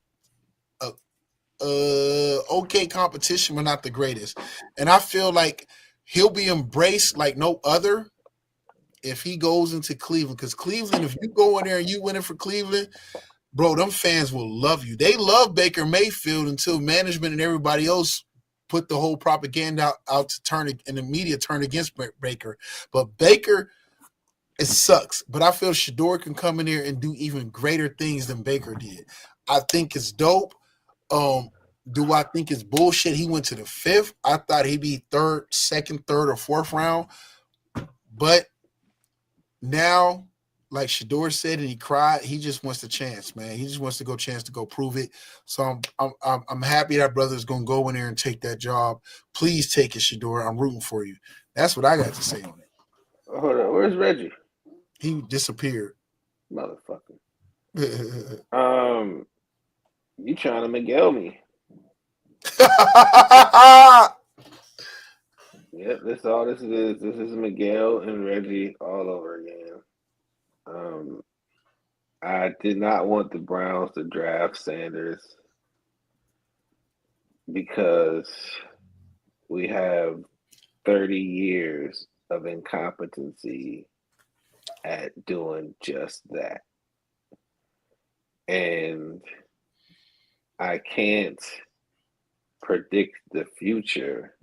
okay competition, but not the greatest. And I feel like he'll be embraced like no other if he goes into Cleveland. Because Cleveland, if you go in there and you win it for Cleveland, bro, them fans will love you. They love Baker Mayfield until management and everybody else put the whole propaganda out to turn it, and the media turn against Baker. But Baker, it sucks. But I feel Shedeur can come in here and do even greater things than Baker did. I think it's dope. Do I think it's bullshit? He went to the 5th. I thought he'd be second, third, or 4th round. But now, like Shedeur said, and he cried, he just wants the chance, man. He just wants to go prove it. So I'm happy that brother's gonna go in there and take that job. Please take it, Shedeur. I'm rooting for you. That's what I got to say on it. Hold on, where's Reggie? He disappeared. Motherfucker. You trying to Miguel me? Yep, that's all this is. This is Miguel and Reggie all over again. I did not want the Browns to draft Sanders because we have 30 years of incompetency at doing just that. And I can't predict the future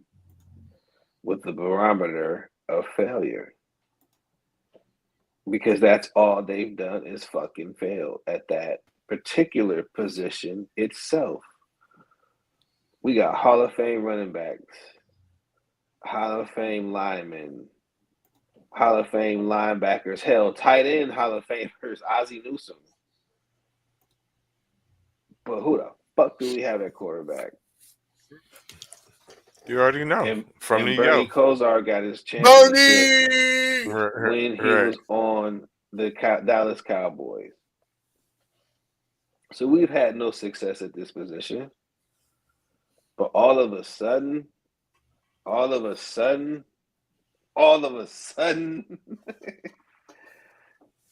with the barometer of failure, because that's all they've done is fucking fail at that particular position itself. We got Hall of Fame running backs, Hall of Fame linemen, Hall of Fame linebackers, hell, tight end Hall of Famers, Ozzie Newsome. But who the fuck do we have at quarterback? You already know. And From New Bernie York. Kosar got his championship when he was on the Dallas Cowboys. So we've had no success at this position. But all of a sudden,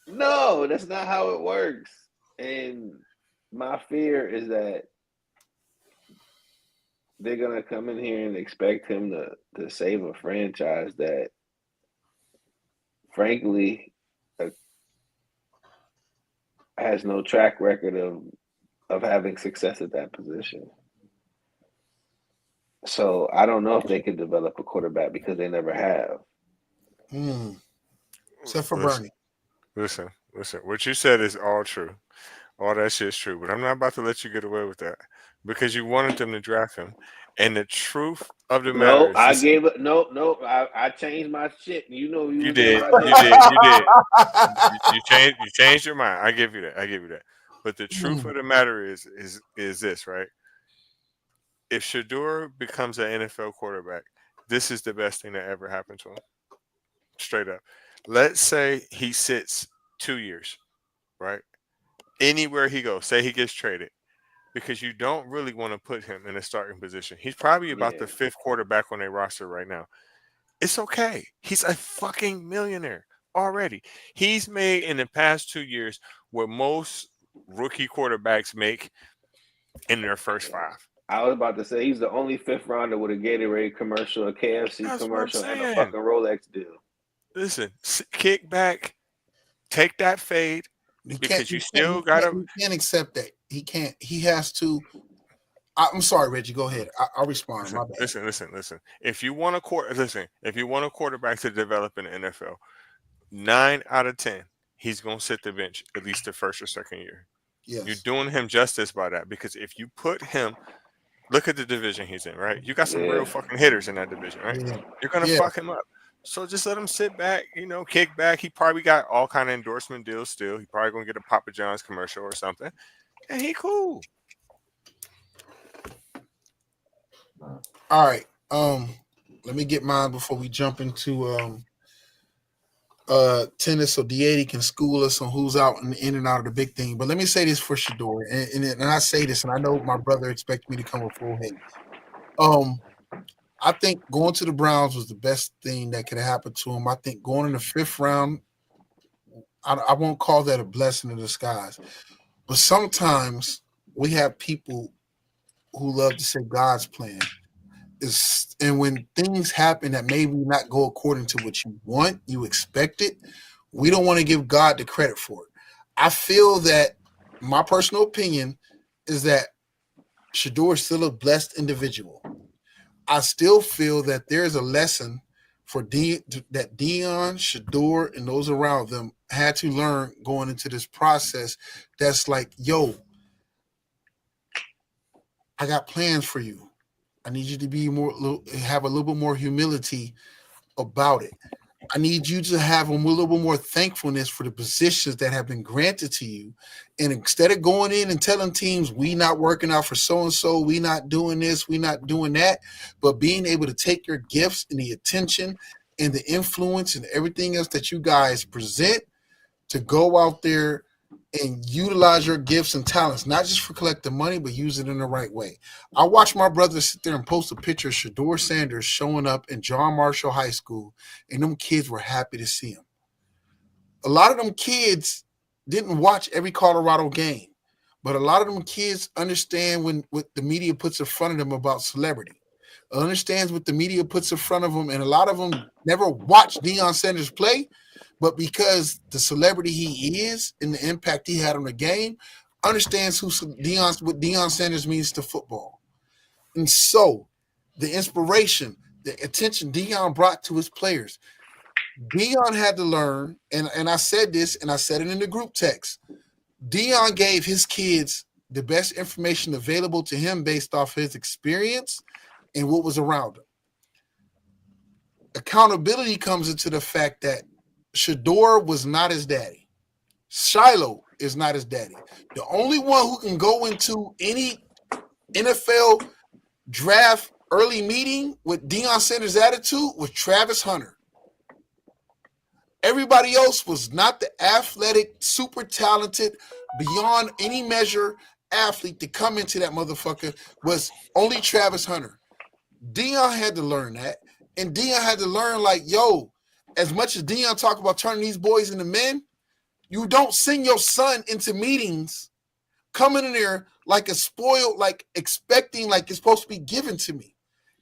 no, that's not how it works. And my fear is that they're going to come in here and expect him to save a franchise that, frankly, has no track record of having success at that position. So I don't know if they can develop a quarterback because they never have. Except for Bernie. Listen. What you said is all true. All that shit's true. But I'm not about to let you get away with that because you wanted them to draft him. And the truth of the matter is, I changed my shit. You know you did. You changed your mind. I give you that. But the truth of the matter is this, right? If Shedeur becomes an NFL quarterback, this is the best thing that ever happened to him. Straight up. Let's say he sits 2 years, right? Anywhere he goes, say he gets traded, because you don't really want to put him in a starting position. He's probably about the fifth quarterback on their roster right now. It's okay. He's a fucking millionaire already. He's made in the past 2 years what most rookie quarterbacks make in their first 5. I was about to say he's the only fifth rounder with a Gatorade commercial, a KFC commercial, and a fucking Rolex deal. Listen, kick back, take that fade, because you still got to. He can't accept that. He can't. He has to. I'm sorry, Reggie. Go ahead. I'll respond. My bad. Listen. If you want a quarterback to develop in the NFL, 9 out of 10, he's gonna sit the bench at least the first or second year. Yes. You're doing him justice by that, because if you put him, look at the division he's in, right? You got some real fucking hitters in that division, right? Yeah. You're gonna fuck him up. So just let him sit back, kick back. He probably got all kind of endorsement deals still. He probably gonna get a Papa John's commercial or something, and he cool. All right. Let me get mine before we jump into tennis, so D80 can school us on who's out and in and out of the big thing. But let me say this for Shedeur, and I say this, and I know my brother expects me to come with full hate. I think going to the Browns was the best thing that could happen to him. I think going in the 5th round, I won't call that a blessing in disguise. But sometimes we have people who love to say God's plan. And when things happen that maybe not go according to what you want, you expect it, we don't want to give God the credit for it. I feel that my personal opinion is that Shedeur is still a blessed individual. I still feel that there's a lesson for that Deion, Shedeur, and those around them had to learn going into this process. That's like, yo, I got plans for you. I need you to have a little bit more humility about it. I need you to have a little bit more thankfulness for the positions that have been granted to you. And instead of going in and telling teams, we not working out for so-and-so, we not doing this, we not doing that, but being able to take your gifts and the attention and the influence and everything else that you guys present to go out there and utilize your gifts and talents, not just for collecting money, but use it in the right way. I watched my brother sit there and post a picture of Shedeur Sanders showing up in John Marshall High School, and them kids were happy to see him. A lot of them kids didn't watch every Colorado game, but a lot of them kids understand what the media puts in front of them about celebrity. Understands what the media puts in front of them, and a lot of them never watched Deion Sanders play, but because the celebrity he is and the impact he had on the game, understands what Deion Sanders means to football. And so the inspiration, the attention Deion brought to his players, Deion had to learn, and I said this, and I said it in the group text, Deion gave his kids the best information available to him based off his experience and what was around him. Accountability comes into the fact that Shedeur was not his daddy. Shiloh is not his daddy. The only one who can go into any NFL draft early meeting with Deion Sanders' attitude was Travis Hunter. Everybody else was not the athletic, super talented, beyond any measure athlete to come into that motherfucker. Was only Travis Hunter. Deion had to learn that. And Deion had to learn, like, yo, as much as Deion talk about turning these boys into men, you don't send your son into meetings coming in there like a spoiled, like expecting like it's supposed to be given to me.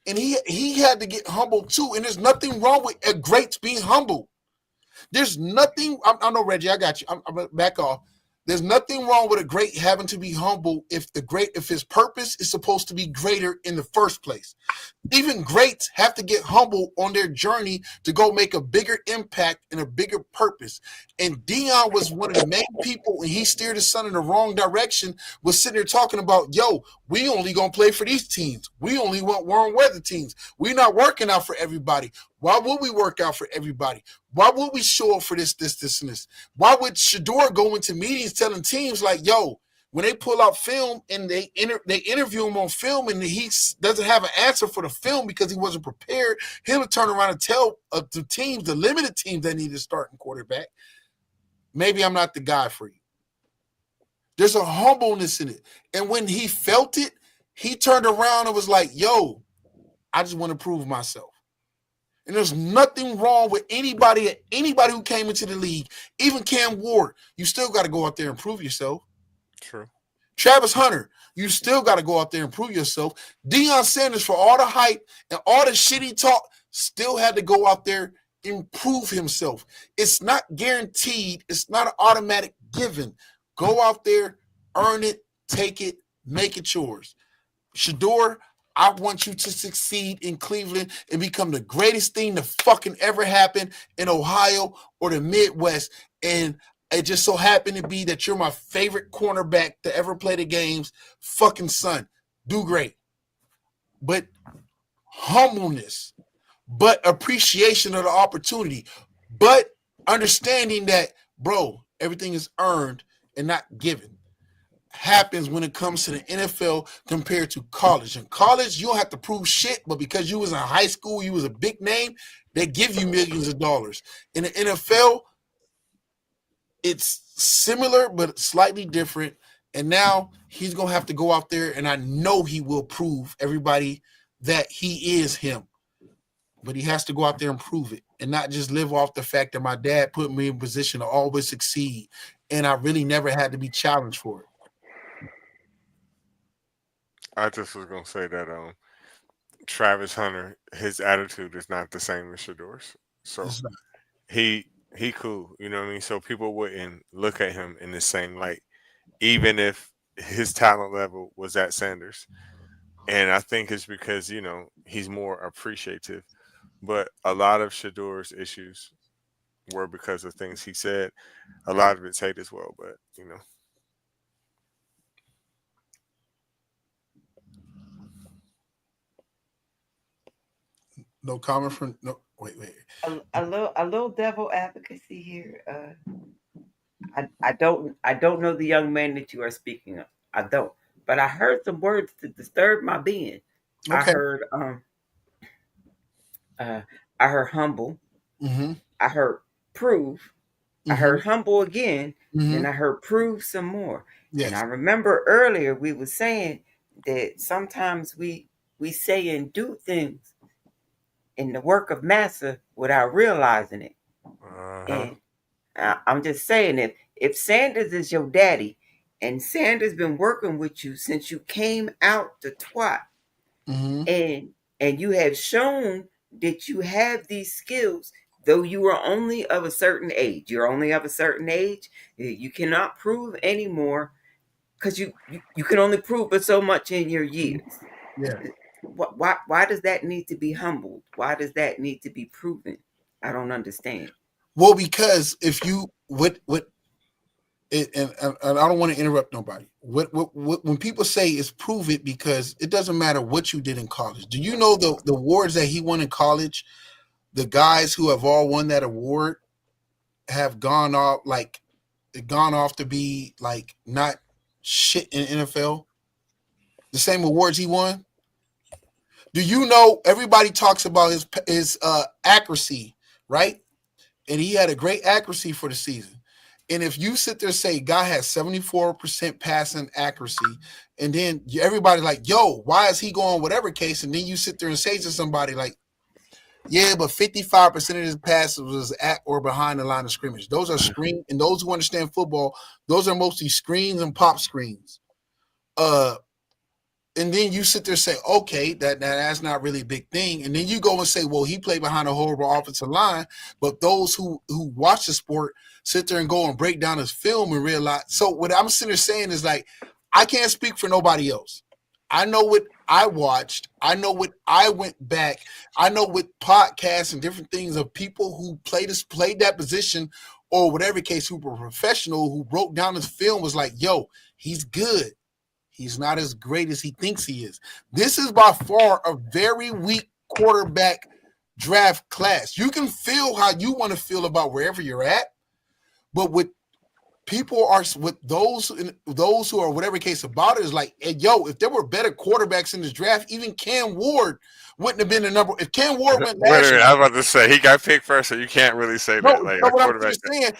And he had to get humble too. And there's nothing wrong with a great being humble. There's nothing. I know, Reggie, I got you. I'm gonna back off. There's nothing wrong with a great having to be humble if his purpose is supposed to be greater in the first place. Even greats have to get humble on their journey to go make a bigger impact and a bigger purpose. And Deion was one of the main people, and he steered his son in the wrong direction, was sitting there talking about, yo, we only going to play for these teams. We only want warm weather teams. We're not working out for everybody. Why would we work out for everybody? Why would we show up for this, and this? Why would Shedeur go into meetings telling teams like, yo, when they pull out film and they interview him on film and he doesn't have an answer for the film because he wasn't prepared, he'll turn around and tell the teams, the limited teams that need a starting quarterback, maybe I'm not the guy for you. There's a humbleness in it. And when he felt it, he turned around and was like, yo, I just want to prove myself. And there's nothing wrong with anybody who came into the league, even Cam Ward. You still got to go out there and prove yourself. True. Travis Hunter, you still got to go out there and prove yourself. Deion Sanders, for all the hype and all the shit he talk, still had to go out there and prove himself. It's not guaranteed. It's not an automatic given. Go out there, earn it, take it, make it yours. Shedeur, I want you to succeed in Cleveland and become the greatest thing to fucking ever happen in Ohio or the Midwest. And it just so happened to be that you're my favorite cornerback to ever play the games. Fucking son, do great. But humbleness, but appreciation of the opportunity, but understanding that, bro, everything is earned and not given. Happens when it comes to the NFL compared to college. In college, you don't have to prove shit, but because you was in high school, you was a big name, they give you millions of dollars. In the NFL, it's similar but slightly different. And now he's going to have to go out there, and I know he will prove everybody that he is him. But he has to go out there and prove it and not just live off the fact that my dad put me in position to always succeed, and I really never had to be challenged for it. I just was gonna say that Travis Hunter, his attitude is not the same as Shedeur's. So he cool, you know what I mean? So people wouldn't look at him in the same light, even if his talent level was at Sanders. And I think it's because, you know, he's more appreciative. But a lot of Shedeur's issues were because of things he said. A lot of it's hate as well, but you know. No comment from no. Wait. A little devil advocacy here. I don't know the young man that you are speaking of. I don't. But I heard some words to disturb my being. Okay. I heard humble. Mm-hmm. I heard prove. Mm-hmm. I heard humble again, mm-hmm. and I heard prove some more. Yes. And I remember earlier we were saying that sometimes we say and do things in the work of massa without realizing it. And I'm just saying, if Sanders is your daddy, and Sanders been working with you since you came out the twat, mm-hmm. and you have shown that you have these skills, though you are only of a certain age. You're only of a certain age. You cannot prove anymore because you can only prove but so much in your years. Yeah. Why does that need to be humbled? Why does that need to be proven? I don't understand. Well, because if you and I don't want to interrupt nobody. When people say it's prove it, because it doesn't matter what you did in college. Do you know the awards that he won in college? The guys who have all won that award have gone off to be like not shit in NFL. The same awards he won. Do you know everybody talks about his accuracy, right? and he had a great accuracy for the season. And if you sit there and say guy has 74% passing accuracy, and then everybody's like, yo, why is he going whatever case? And then you sit there and say to somebody like, yeah, but 55% of his passes was at or behind the line of scrimmage. Those are screen, and those who understand football, those are mostly screens and pop screens. And then you sit there and say, okay, that's not really a big thing. And then you go and say, well, he played behind a horrible offensive line. But those who watch the sport sit there and go and break down his film and realize. So what I'm sitting there saying is like, I can't speak for nobody else. I know what I watched. I know what I went back. I know what podcasts and different things of people who played that position or whatever case, who were professional, who broke down his film was like, yo, he's good. He's not as great as he thinks he is. This is by far a very weak quarterback draft class. You can feel how you want to feel about wherever you're at, but with people are with those who are whatever case about it is like, hey, yo, if there were better quarterbacks in this draft, even Cam Ward wouldn't have been the number. If Cam Ward went last year, I was about to say he got picked first, so you can't really say that. Like what I'm just saying,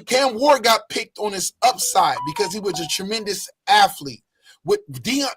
Cam Ward got picked on his upside because he was a tremendous athlete. With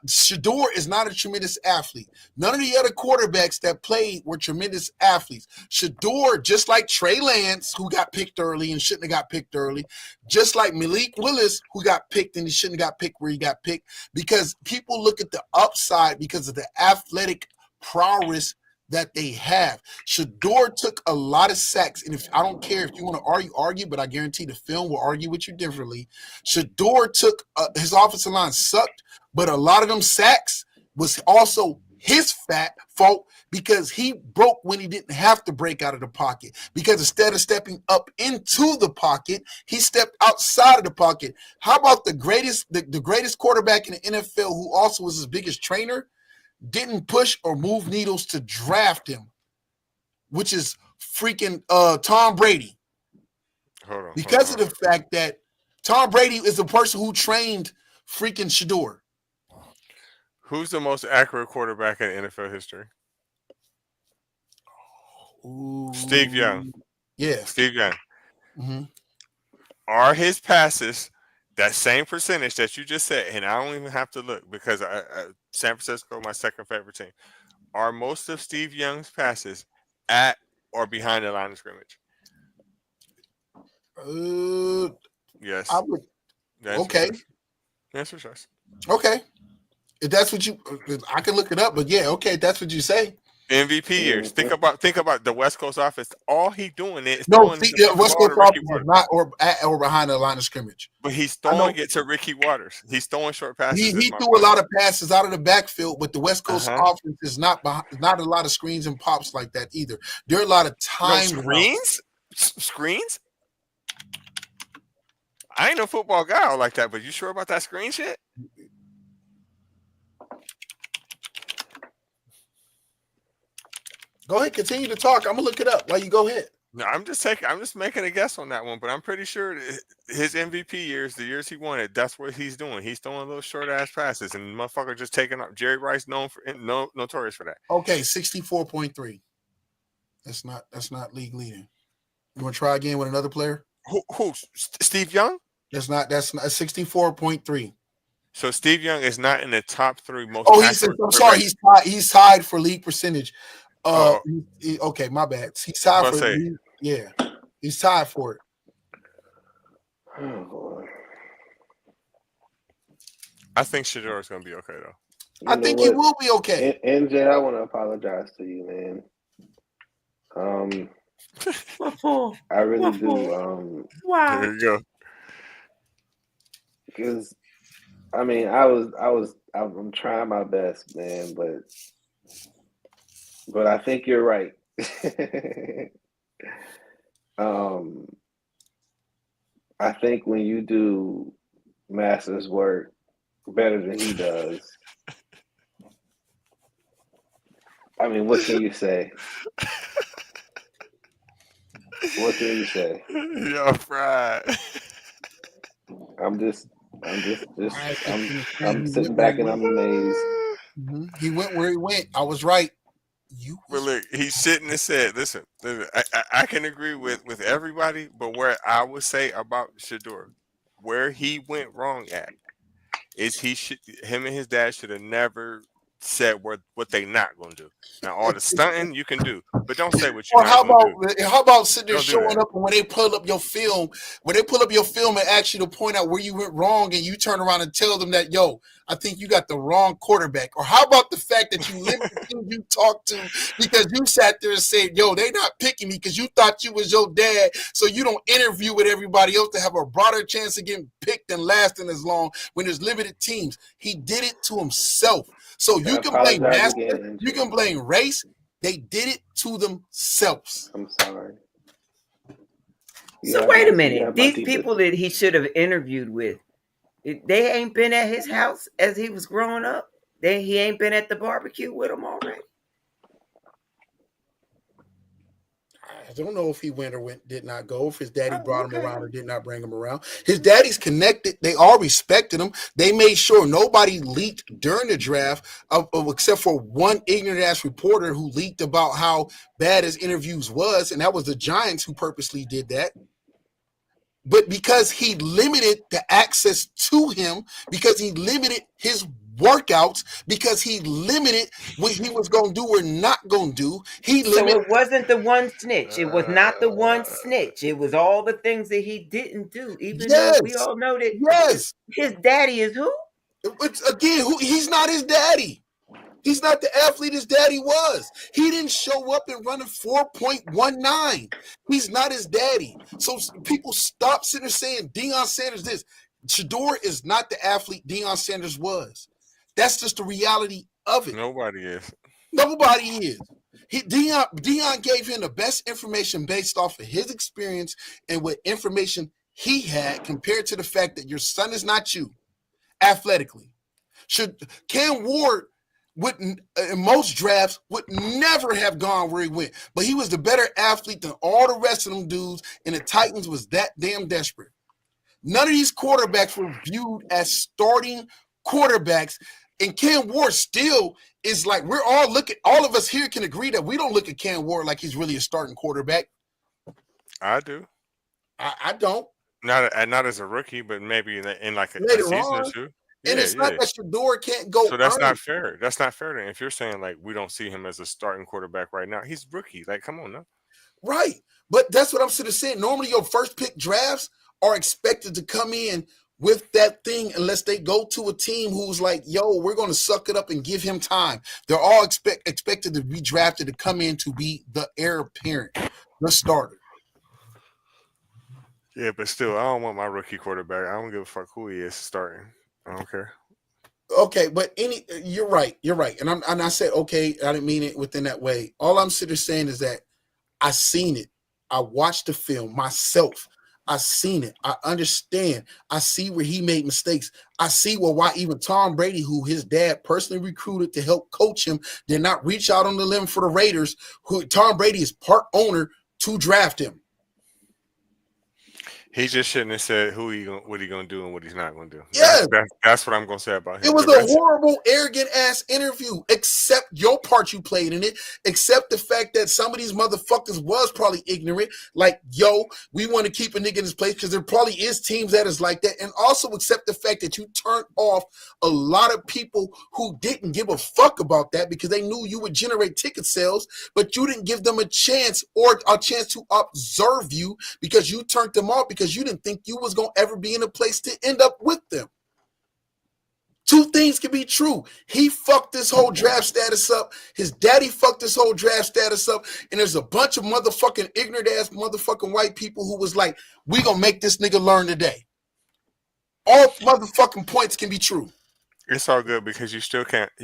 Shedeur is not a tremendous athlete. None of the other quarterbacks that played were tremendous athletes. Shedeur, just like Trey Lance, who got picked early and shouldn't have got picked early, just like Malik Willis, who got picked and he shouldn't have got picked where he got picked, because people look at the upside because of the athletic prowess that they have. Shedeur took a lot of sacks, and if I don't care if you want to argue, but I guarantee the film will argue with you differently. Shedeur took his offensive line sucked, but a lot of them sacks was also his fault because he broke when he didn't have to break out of the pocket. Because instead of stepping up into the pocket, he stepped outside of the pocket. How about the greatest quarterback in the NFL, who also was his biggest trainer, didn't push or move needles to draft him, which is freaking Tom Brady. Because of the fact that Tom Brady is the person who trained freaking Shedeur. Who's the most accurate quarterback in NFL history? Ooh. Steve Young. Yeah. Steve Young. Mm-hmm. Are his passes that same percentage that you just said, and I don't even have to look because San Francisco, my second favorite team, are most of Steve Young's passes at or behind the line of scrimmage? Yes. I would. Okay. Yes, for sure. Okay. If that's what you, I can look it up, but yeah, okay, that's what you say. MVP years. Think about the West Coast offense. All he doing is West Coast offense is not or behind the line of scrimmage. But he's throwing it to Ricky Waters. He's throwing short passes. He threw a lot of passes out of the backfield, but the West Coast offense is not a lot of screens and pops like that either. There are a lot of time screens. I ain't no football guy like that, but you sure about that screen shit? Go ahead, continue to talk. I'm gonna look it up while you go ahead. No, I'm just making a guess on that one, but I'm pretty sure his MVP years, the years he won it, that's what he's doing. He's throwing little short ass passes, and motherfucker just taking up. Jerry Rice notorious for that. Okay, 64.3. That's not league leading. You want to try again with another player? Who? Steve Young? That's not 64.3. So Steve Young is not in the top 3 most. Oh, I'm sorry. He's tied for league percentage. Okay, my bad. He's tied for it. Yeah, he's tied for it. Oh, boy. I think Shedeur is going to be okay, though. I think he will be okay. NJ, I want to apologize to you, man. I really do. Wow. There you go. Because, I mean, I'm trying my best, man, but I think you're right. I think when you do Masters work better than he does, I mean, what can you say? What can you say? You're fried. I'm sitting back and I'm amazed. Mm-hmm. He went where he went. I was right. But look, he shouldn't have said. Listen, I can agree with everybody, but where I would say about Shedeur, where he went wrong at is him and him dad should have never said what they not gonna do. Now all the stunting you can do, but don't say what you're not gonna do. How about sitting there showing up, and when they pull up your film, and ask you to point out where you went wrong, and you turn around and tell them that, yo, I think you got the wrong quarterback. Or how about the fact that you limit who you talked to because you sat there and said, yo, they not picking me because you thought you was your dad, so you don't interview with everybody else to have a broader chance of getting picked and lasting as long when there's limited teams. He did it to himself. So you can blame master, you can blame race. They did it to themselves. I'm sorry. So wait a minute. These people that he should have interviewed with, they ain't been at his house as he was growing up? He ain't been at the barbecue with him already? I don't know if he went or did not go, if his daddy brought him around or did not bring him around. His daddy's connected. They all respected him. They made sure nobody leaked during the draft, except for one ignorant-ass reporter who leaked about how bad his interviews was, and that was the Giants who purposely did that. But because he limited the access to him, because he limited his workouts, because he limited what he was going to do or not going to do. So it wasn't the one snitch. It was not the one snitch. It was all the things that he didn't do. Even though we all know that his daddy is who? He's not his daddy. He's not the athlete his daddy was. He didn't show up and run a 4.19. He's not his daddy. So people stop sitting there saying Deion Sanders this. Shedeur is not the athlete Deion Sanders was. That's just the reality of it. Nobody is. Deion gave him the best information based off of his experience and what information he had compared to the fact that your son is not you athletically. Cam Ward in most drafts would never have gone where he went, but he was the better athlete than all the rest of them dudes, and the Titans was that damn desperate. None of these quarterbacks were viewed as starting quarterbacks, and Cam Ward still is like, all of us here can agree that we don't look at Cam Ward like he's really a starting quarterback. I do. I don't. Not as a rookie, but maybe in like a season or two. And it's not that Shedeur can't go. So that's not fair. That's not fair. Then if you're saying like we don't see him as a starting quarterback right now, he's rookie. Like, come on now. Right, but that's what I'm sort of saying. Normally, your first pick drafts are expected to come in with that thing, unless they go to a team who's like, yo, we're going to suck it up and give him time. They're all expected to be drafted to come in to be the heir apparent, the starter. Yeah, but still, I don't want my rookie quarterback. I don't give a fuck who he is starting. I don't care. Okay, but you're right, and I said okay. I didn't mean it within that way. All I'm sitting there saying is that I seen it. I watched the film myself. I seen it. I understand. I see where he made mistakes. I see why even Tom Brady, who his dad personally recruited to help coach him, did not reach out on the limb for the Raiders, who Tom Brady is part owner, to draft him. He just shouldn't have said what he gonna do and what he's not gonna do. Yeah, that's what I'm gonna say about him. It was a horrible, arrogant ass interview. Except your part you played in it. Except the fact that some of these motherfuckers was probably ignorant. Like, yo, we want to keep a nigga in his place because there probably is teams that is like that. And also accept the fact that you turned off a lot of people who didn't give a fuck about that because they knew you would generate ticket sales, but you didn't give them a chance to observe you because you turned them off because you didn't think you was going to ever be in a place to end up with them. Two things can be true. He fucked this whole draft status up. His daddy fucked this whole draft status up. And there's a bunch of motherfucking ignorant ass motherfucking white people who was like, we going to make this nigga learn today. All motherfucking points can be true. It's all good because you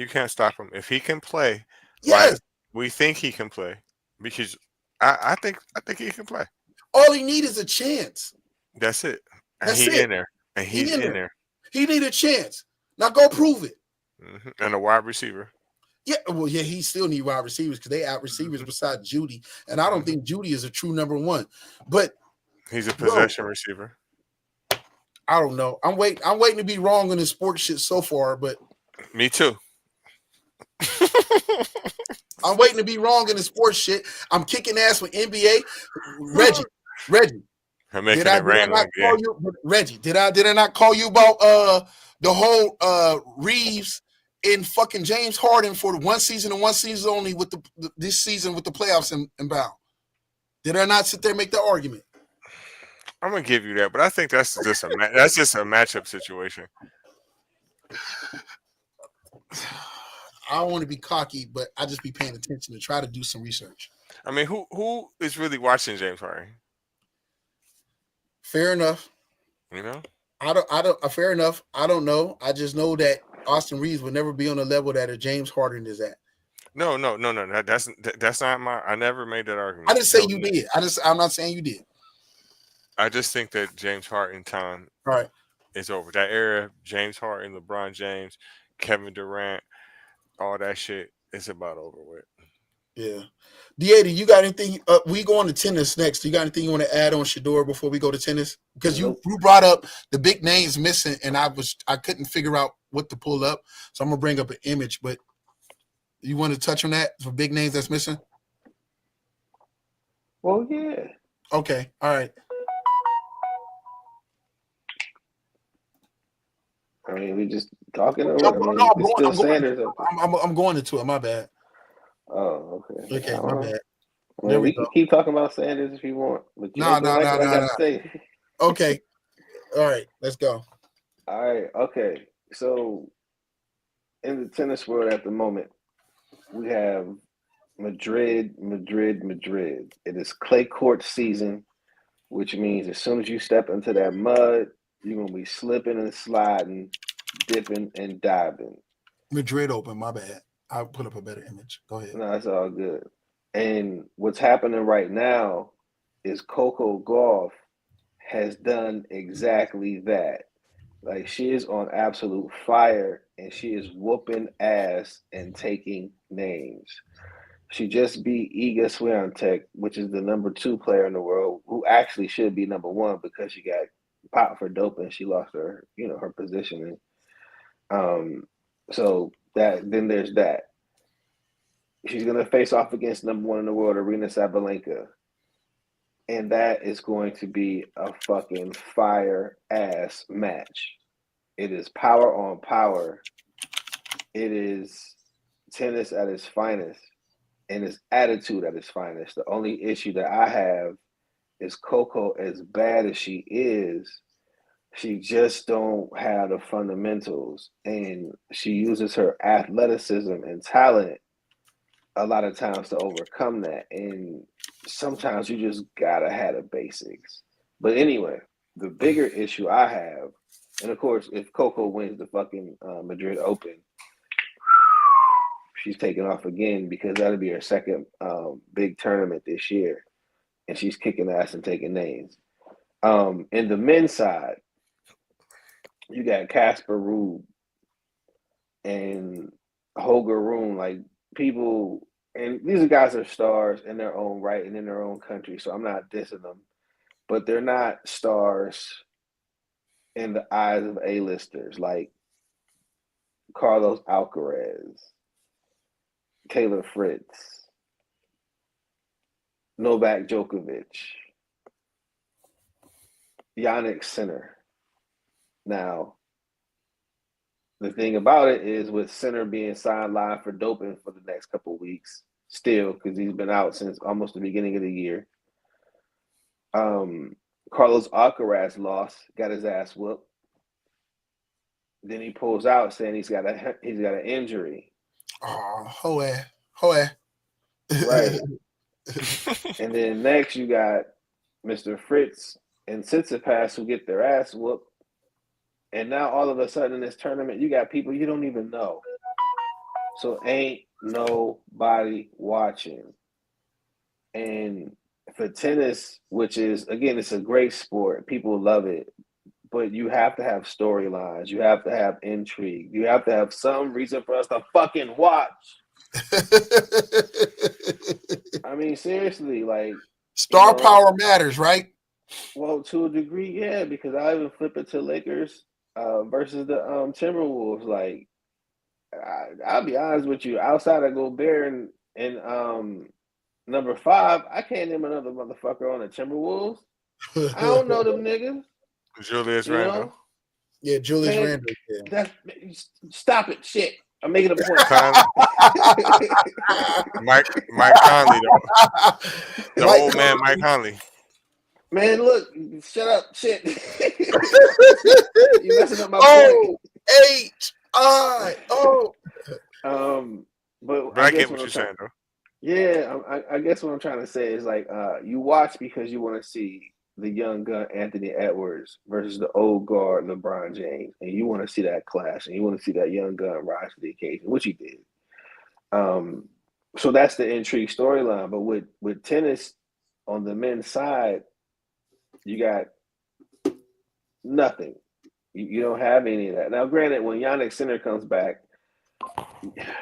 can't stop him. If he can play, yes, right, we think he can play because I think he can play. All he needs is a chance. That's it. And he's in there. And he's in there. He need a chance. Now go prove it. Mm-hmm. And a wide receiver. Yeah, well, yeah, he still need wide receivers because they out receivers besides Judy. And I don't think Judy is a true number one. But he's a possession receiver. I don't know. I'm waiting to be wrong on this sports shit so far, but me too. I'm waiting to be wrong in the sports shit. I'm kicking ass with NBA. Reggie. Did I not call you, Reggie? Did I not call you about the whole Reeves in fucking James Harden for one season and one season only with this season with the playoffs inbound? Did I not sit there and make that argument? I'm gonna give you that, but I think that's just a matchup situation. I don't want to be cocky, but I just be paying attention to try to do some research. I mean, who is really watching James Harden? Fair enough. You know, I don't. Fair enough. I don't know. I just know that Austin Reeves would never be on the level that a James Harden is at. No. That's not my. I never made that argument. I didn't say you did. I'm not saying you did. I just think that James Harden time is over. That era, James Harden, LeBron James, Kevin Durant, all that shit is about over with. Yeah. D80, you got anything? We go on to tennis next. You got anything you want to add on Shedeur before we go to tennis? Because you brought up the big names missing, and I couldn't figure out what to pull up. So I'm gonna bring up an image, but you want to touch on that for big names that's missing? Well, yeah. Okay. All right. I mean, we just talking over. I'm going into it. My bad. Oh, okay. Okay, my bad. Well, there we can keep talking about Sanders if you want. But no. Okay. All right. Let's go. All right. Okay. So, in the tennis world at the moment, we have Madrid. It is clay court season, which means as soon as you step into that mud, you're going to be slipping and sliding, dipping and diving. Madrid Open, my bad. I'll put up a better image. Go ahead. No, that's all good. And what's happening right now is Coco Gauff has done exactly that. Like, she is on absolute fire, and she is whooping ass and taking names. She just beat Iga Swiatek, which is the number 2 player in the world, who actually should be number 1 because she got popped for doping. She lost her positioning. So then there's that. She's gonna face off against number 1 in the world, Aryna Sabalenka, and that is going to be a fucking fire ass match. It is power on power. It is tennis at its finest, and it's attitude at its finest. The only issue that I have is Coco, as bad as she is, she just don't have the fundamentals, and she uses her athleticism and talent a lot of times to overcome that. And sometimes you just gotta have the basics. But anyway, the bigger issue I have, and of course, if Coco wins the fucking Madrid Open, she's taking off again because that'll be her second big tournament this year, and she's kicking ass and taking names. In the men's side, you got Casper Ruud and Holger Rune, like people, and these guys are stars in their own right and in their own country, so I'm not dissing them, but they're not stars in the eyes of A-listers like Carlos Alcaraz, Taylor Fritz, Novak Djokovic, Jannik Sinner. Now, the thing about it is, with Sinner being sidelined for doping for the next couple of weeks, still, because he's been out since almost the beginning of the year. Carlos Alcaraz lost, got his ass whooped. Then he pulls out saying he's got an injury. Oh, hoe. Right. And then next you got Mr. Fritz and Tsitsipas who get their ass whooped. And now all of a sudden in this tournament, you got people you don't even know. So ain't nobody watching. And for tennis, which is, again, it's a great sport. People love it. But you have to have storylines. You have to have intrigue. You have to have some reason for us to fucking watch. I mean, seriously, like, star power matters, right? Well, to a degree, yeah, because I even flip it to Lakers versus the Timberwolves. Like, I'll be honest with you. Outside of Gobert and number 5, I can't name another motherfucker on the Timberwolves. I don't know them niggas. Julius Randle. Yeah, Julius Randle. Yeah. Stop it, shit. I'm making a point. Mike Conley, the old man, Mike Conley. Man, look, shut up, shit. You messing up my point. But I get what you're saying, though. Yeah, I guess what I'm trying to say is like you watch because you want to see the young gun Anthony Edwards versus the old guard LeBron James, and you want to see that clash, and you want to see that young gun rise to the occasion, which he did. So that's the intrigue storyline. But with tennis on the men's side, you got nothing. You don't have any of that. Now, granted, when Giannis Sinner comes back,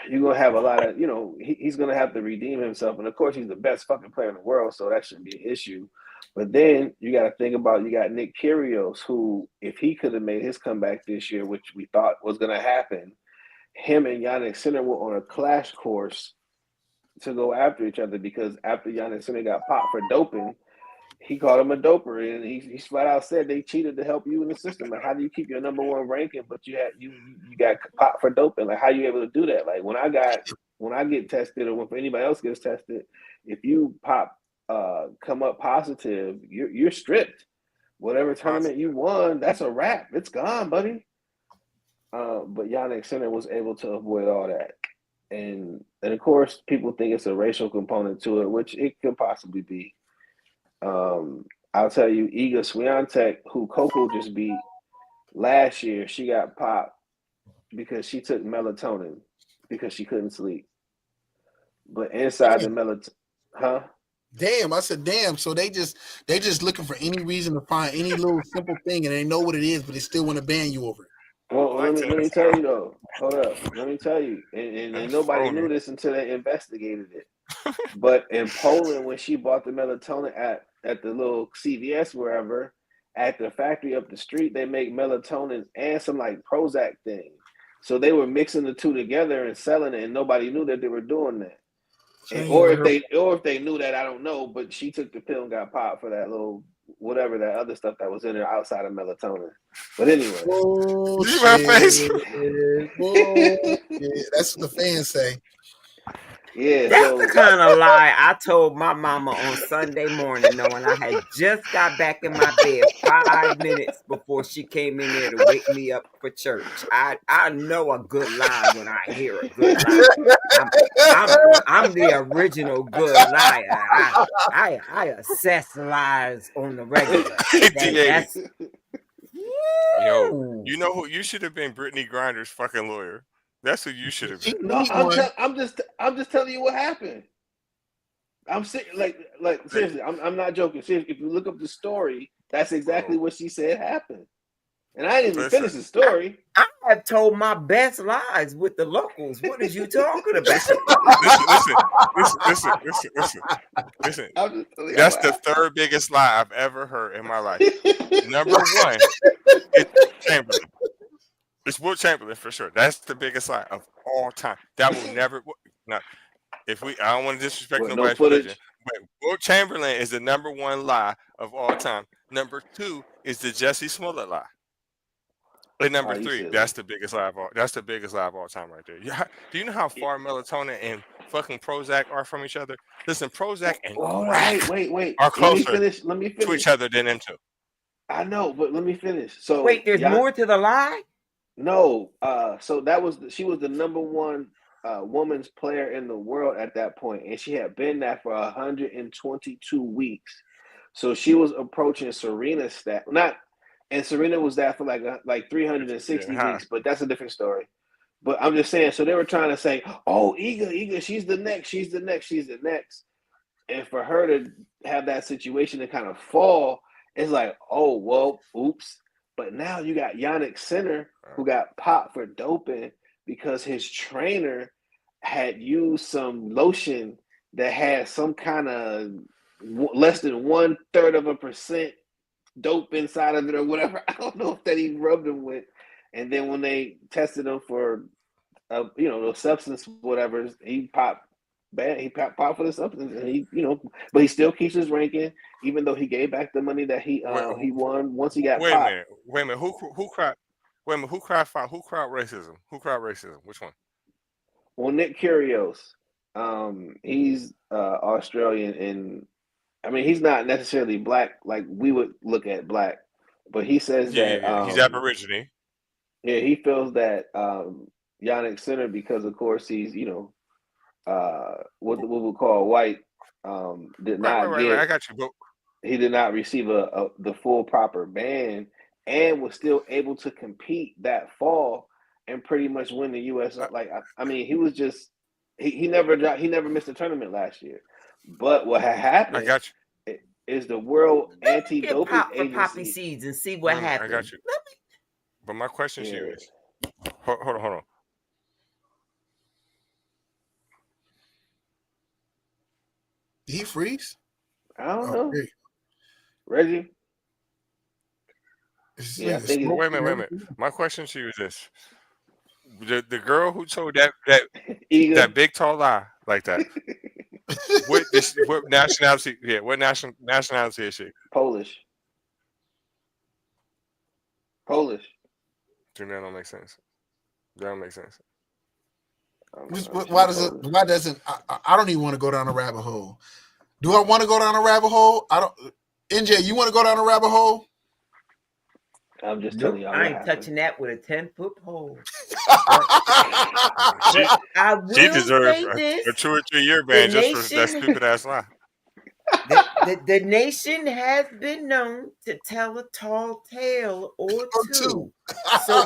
you're going to have a lot of, he's going to have to redeem himself. And, of course, he's the best fucking player in the world, so that shouldn't be an issue. But then you got to think about, you got Nick Kyrgios, who, if he could have made his comeback this year, which we thought was going to happen, him and Giannis Sinner were on a clash course to go after each other, because after Giannis Sinner got popped for doping, he called him a doper, and he flat out said they cheated to help you in the system. Like, how do you keep your number 1 ranking, but you got popped for doping? Like, how are you able to do that? Like, when I get tested, or when anybody else gets tested, if you come up positive, you're stripped. Whatever tournament you won, that's a wrap. It's gone, buddy. But Giannis Sinner was able to avoid all that, and of course, people think it's a racial component to it, which it could possibly be. I'll tell you, Iga Swiatek, who Coco just beat last year, she got popped because she took melatonin because she couldn't sleep. But inside the melatonin, Damn, I said damn. So they just looking for any reason to find any little simple thing, and they know what it is, but they still want to ban you over it. Well, let me tell you though. Hold up, let me tell you, and nobody knew this until they investigated it. But in Poland, when she bought the melatonin at the little CVS wherever, at the factory up the street, they make melatonin and some like Prozac thing. So they were mixing the two together and selling it, and nobody knew that they were doing that. Or if they knew that, I don't know. But she took the pill and got popped for that little whatever that other stuff that was in there outside of melatonin. But anyway, that's what the fans say. Yeah, that's the kind of lie I told my mama on Sunday morning, knowing I had just got back in my bed 5 minutes before she came in there to wake me up for church. I know a good lie when I hear a good lie. I'm the original good liar. I assess lies on the regular. Yo, you know who you should have been? Brittany Griner's fucking lawyer. That's who you should have been. No, I'm just telling you what happened. I'm seriously, I'm not joking. Seriously, if you look up the story, that's exactly what she said happened. And I didn't even finish the story. I have told my best lies with the locals. What are you talking about? Listen. That's the third biggest lie I've ever heard in my life. Number 1, it's Chamberlain. It's Wilt Chamberlain for sure. That's the biggest lie of all time. That will never. No, I don't want to disrespect nobody's religion, but Wilt Chamberlain is the number 1 lie of all time. Number 2 is the Jussie Smollett lie. And number 3, that's the biggest lie of all. That's the biggest lie of all time right there. Do you know how far melatonin and fucking Prozac are from each other? Listen, Prozac and wait. are closer Let me finish to each other than them two. I know, but let me finish. So wait, there's more to the lie? No, so she was the number 1 women's player in the world at that point, and she had been that for 122 weeks. So she was approaching Serena's stat. And Serena was that for like 360 weeks, but that's a different story. But I'm just saying, so they were trying to say, oh, Iga, she's the next. And for her to have that situation to kind of fall, it's like, oh, well, oops. But now you got Giannis Sinner, who got popped for doping because his trainer had used some lotion that had some kind of less than 0.33% dope inside of it or whatever. I don't know if that he rubbed him with. And then when they tested him for the substance, whatever. He popped for the substance, and he, but he still keeps his ranking, even though he gave back the money that he won once he got popped. Wait a minute. Who cried? Wait a minute. Who cried racism? Who cried racism? Which one? Well, Nick Kyrgios. He's Australian, and I mean he's not necessarily black like we would look at black, but he says that he's Aborigine. Yeah, he feels that Jannik Sinner, because of course he's what we would call white, did not get. I got you, but he did not receive the full proper ban, and was still able to compete that fall and pretty much win the U.S. Like I mean, he was just he never missed a tournament last year. But what had happened? I got you. Is the World Anti-Doping Agency for poppy seeds and see what happens. I got you. But my question to you is, hold on. Did he freeze? I don't know. Reggie? Yeah, wait a minute. My question to you is this: the girl who told that big tall lie like that. What nationality? Yeah, what nationality is she? Polish. Dude, that don't make sense. That don't make sense. Why doesn't I don't even want to go down a rabbit hole. Do I want to go down a rabbit hole? I don't. NJ, you want to go down a rabbit hole? I'm just telling you. I ain't touching that with a 10-foot pole. She deserves a 2 or 3 year ban just for that stupid ass lie. The nation has been known to tell a tall tale or two. So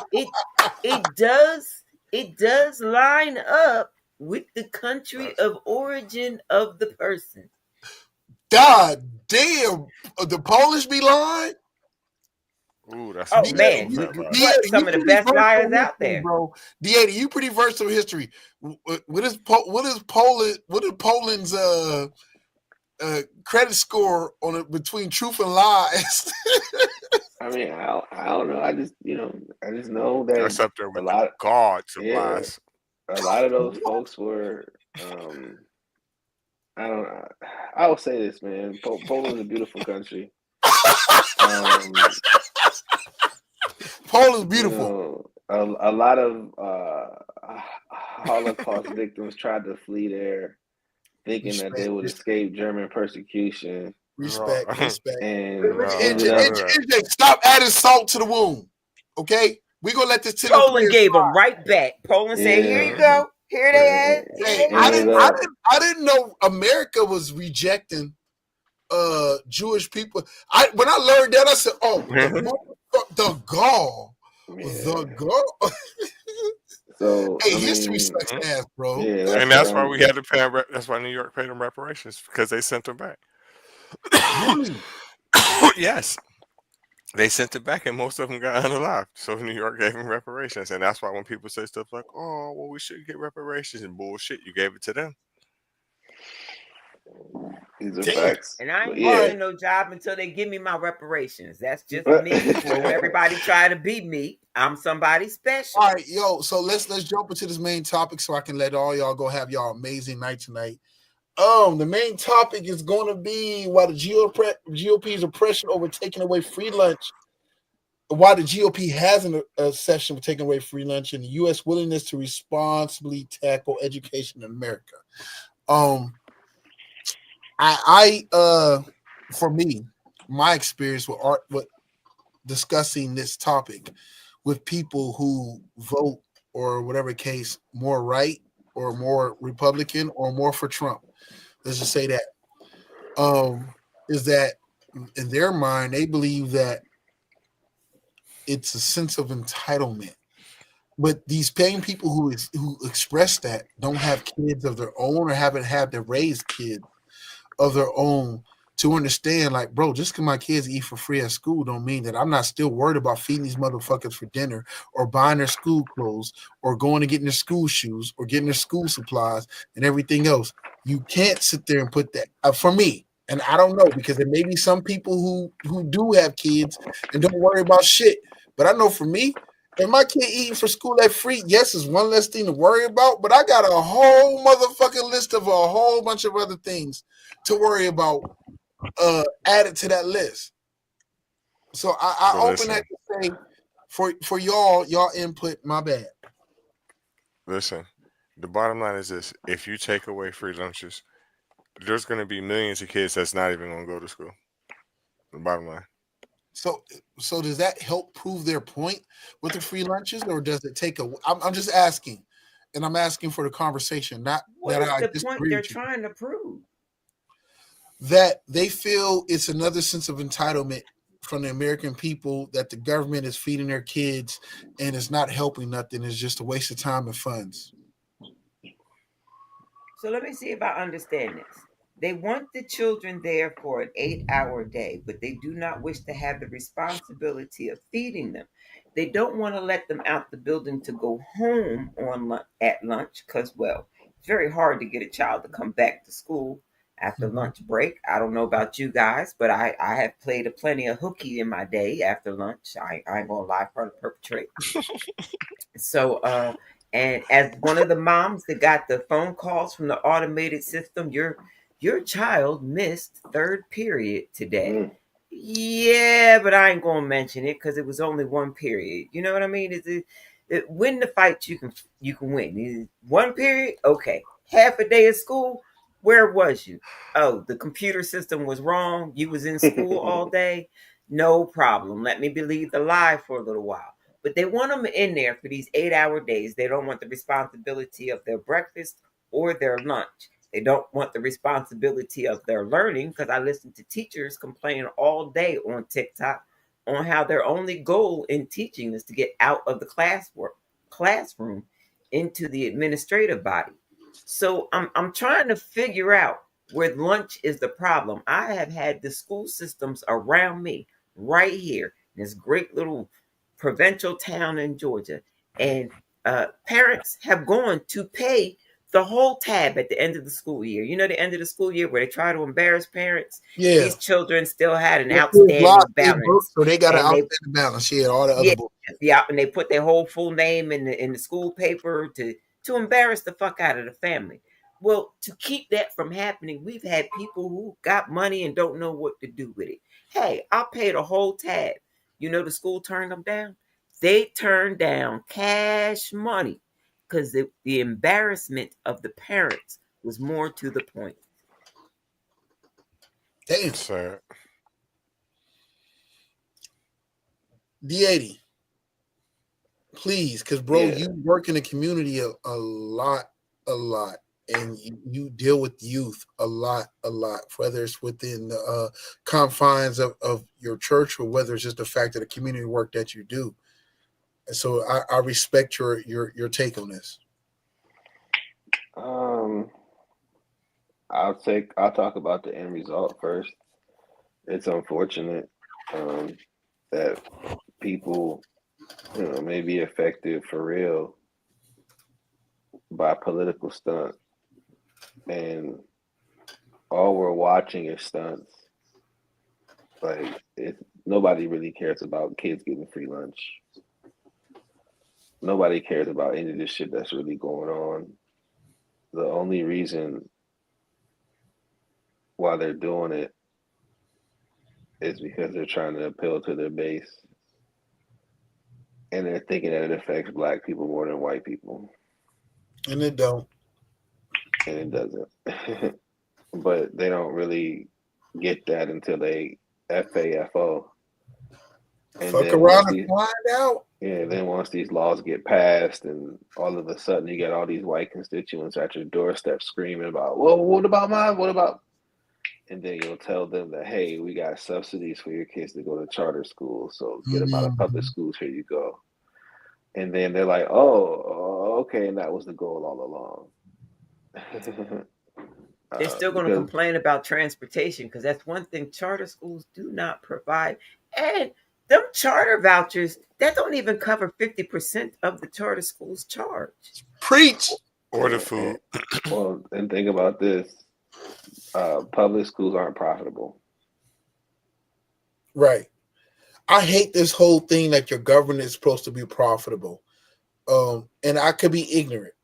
it does line up with the country of origin of the person. God damn, the Polish be lying? Ooh, that's man, some of the best liars out there, bro. D80, you pretty versed in history. What is Poland's credit score on it between truth and lies? I mean, I don't know. I just know that that's up there with a lot of gods of lies. A lot of those folks were. I don't know. I will say this, man. Poland's a beautiful country. Poland's beautiful. A lot of Holocaust victims tried to flee there, thinking that they would escape German persecution. Respect. And stop adding salt to the wound. Okay, we gonna let this. Poland gave them right back. Poland said, "Here you go. Here they are." I didn't know America was rejecting Jewish people. When I learned that, I said, "Oh, the gall, the gall." So history sucks ass, bro. Yeah, and that's why we had to pay. That's why New York paid them reparations, because they sent them back. Yes, they sent it back, and most of them got unalived. So New York gave them reparations, and that's why when people say stuff like, "Oh, well, we should get reparations," and bullshit, you gave it to them. These are facts. And I ain't getting no job until they give me my reparations. That's just me. Everybody try to beat me. I'm somebody special. All right, so let's jump into this main topic so I can let all y'all go have y'all amazing night tonight. The main topic is going to be why the GOP's oppression over taking away free lunch. Why the GOP has an obsession with taking away free lunch, and the U.S. willingness to responsibly tackle education in America. For me, my experience with discussing this topic with people who vote or whatever case more right or more Republican or more for Trump, let's just say that, is that in their mind they believe that it's a sense of entitlement. But these paying people who express that don't have kids of their own or haven't had to raise kids of their own to understand, like, bro, just because my kids eat for free at school don't mean that I'm not still worried about feeding these motherfuckers for dinner or buying their school clothes or going and getting their school shoes or getting their school supplies and everything else. You can't sit there and put that for me. And I don't know, because there may be some people who do have kids and don't worry about shit. But I know for me, And my kid eating for school at free, yes, is one less thing to worry about, but I got a whole motherfucking list of a whole bunch of other things to worry about added to that list. So I open that to say for y'all input, my bad. Listen, the bottom line is this: if you take away free lunches, there's going to be millions of kids that's not even going to go to school. The bottom line. So does that help prove their point with the free lunches, or does it take a? I'm just asking, and I'm asking for the conversation, not what that is the point they're trying to prove. That they feel it's another sense of entitlement from the American people that the government is feeding their kids and it's not helping nothing. It's just a waste of time and funds. So let me see if I understand this. They want the children there for an 8-hour day, but they do not wish to have the responsibility of feeding them. They don't want to let them out the building to go home at lunch because, well, it's very hard to get a child to come back to school after lunch break. I don't know about you guys, but I have played plenty of hooky in my day after lunch. I ain't gonna lie, for the perpetrate. So, and as one of the moms that got the phone calls from the automated system, your child missed third period today. Yeah, but I ain't gonna mention it because it was only one period. You know what I mean? Win the fight you can win. One period, okay. Half a day of school, where was you? Oh, the computer system was wrong. You was in school all day. No problem. Let me believe the lie for a little while. But they want them in there for these 8-hour days. They don't want the responsibility of their breakfast or their lunch. They don't want the responsibility of their learning, because I listen to teachers complain all day on TikTok on how their only goal in teaching is to get out of the classroom into the administrative body. So I'm trying to figure out where lunch is the problem. I have had the school systems around me right here in this great little provincial town in Georgia, and parents have gone to pay the whole tab at the end of the school year. You know, the end of the school year where they try to embarrass parents. Yeah, these children still had an outstanding balance, so they got an outstanding balance. Yeah, all the other books. Yeah, and they put their whole full name in the school paper to embarrass the fuck out of the family. Well, to keep that from happening, we've had people who got money and don't know what to do with it. Hey, I'll pay the whole tab. You know, the school turned them down. They turned down cash money because the embarrassment of the parents was more to the point. Damn, sir. D80, please, because bro, you work in the community a lot, and you deal with youth a lot, whether it's within the confines of your church or whether it's just the fact of the community work that you do. And so I respect your take on this. I'll talk about the end result first. It's unfortunate that people, may be affected for real by political stunts, and all we're watching is stunts. Like, nobody really cares about kids getting free lunch. Nobody cares about any of this shit that's really going on. The only reason why they're doing it is because they're trying to appeal to their base. And they're thinking that it affects Black people more than white people. And it don't. And it doesn't. But they don't really get that until they FAFO. And fuck around and find out. Yeah, then once these laws get passed, and all of a sudden you get all these white constituents at your doorstep screaming about, well, what about mine? What about? And then you'll tell them that, hey, we got subsidies for your kids to go to charter school, so get them out of public schools, here you go. And then they're like, oh, okay, and that was the goal all along. They're still going to complain about transportation, because that's one thing charter schools do not provide. And them charter vouchers, that don't even cover 50% of the charter schools charge. Preach. Or the food. Well, and think about this. Public schools aren't profitable. Right. I hate this whole thing that your government is supposed to be profitable. And I could be ignorant.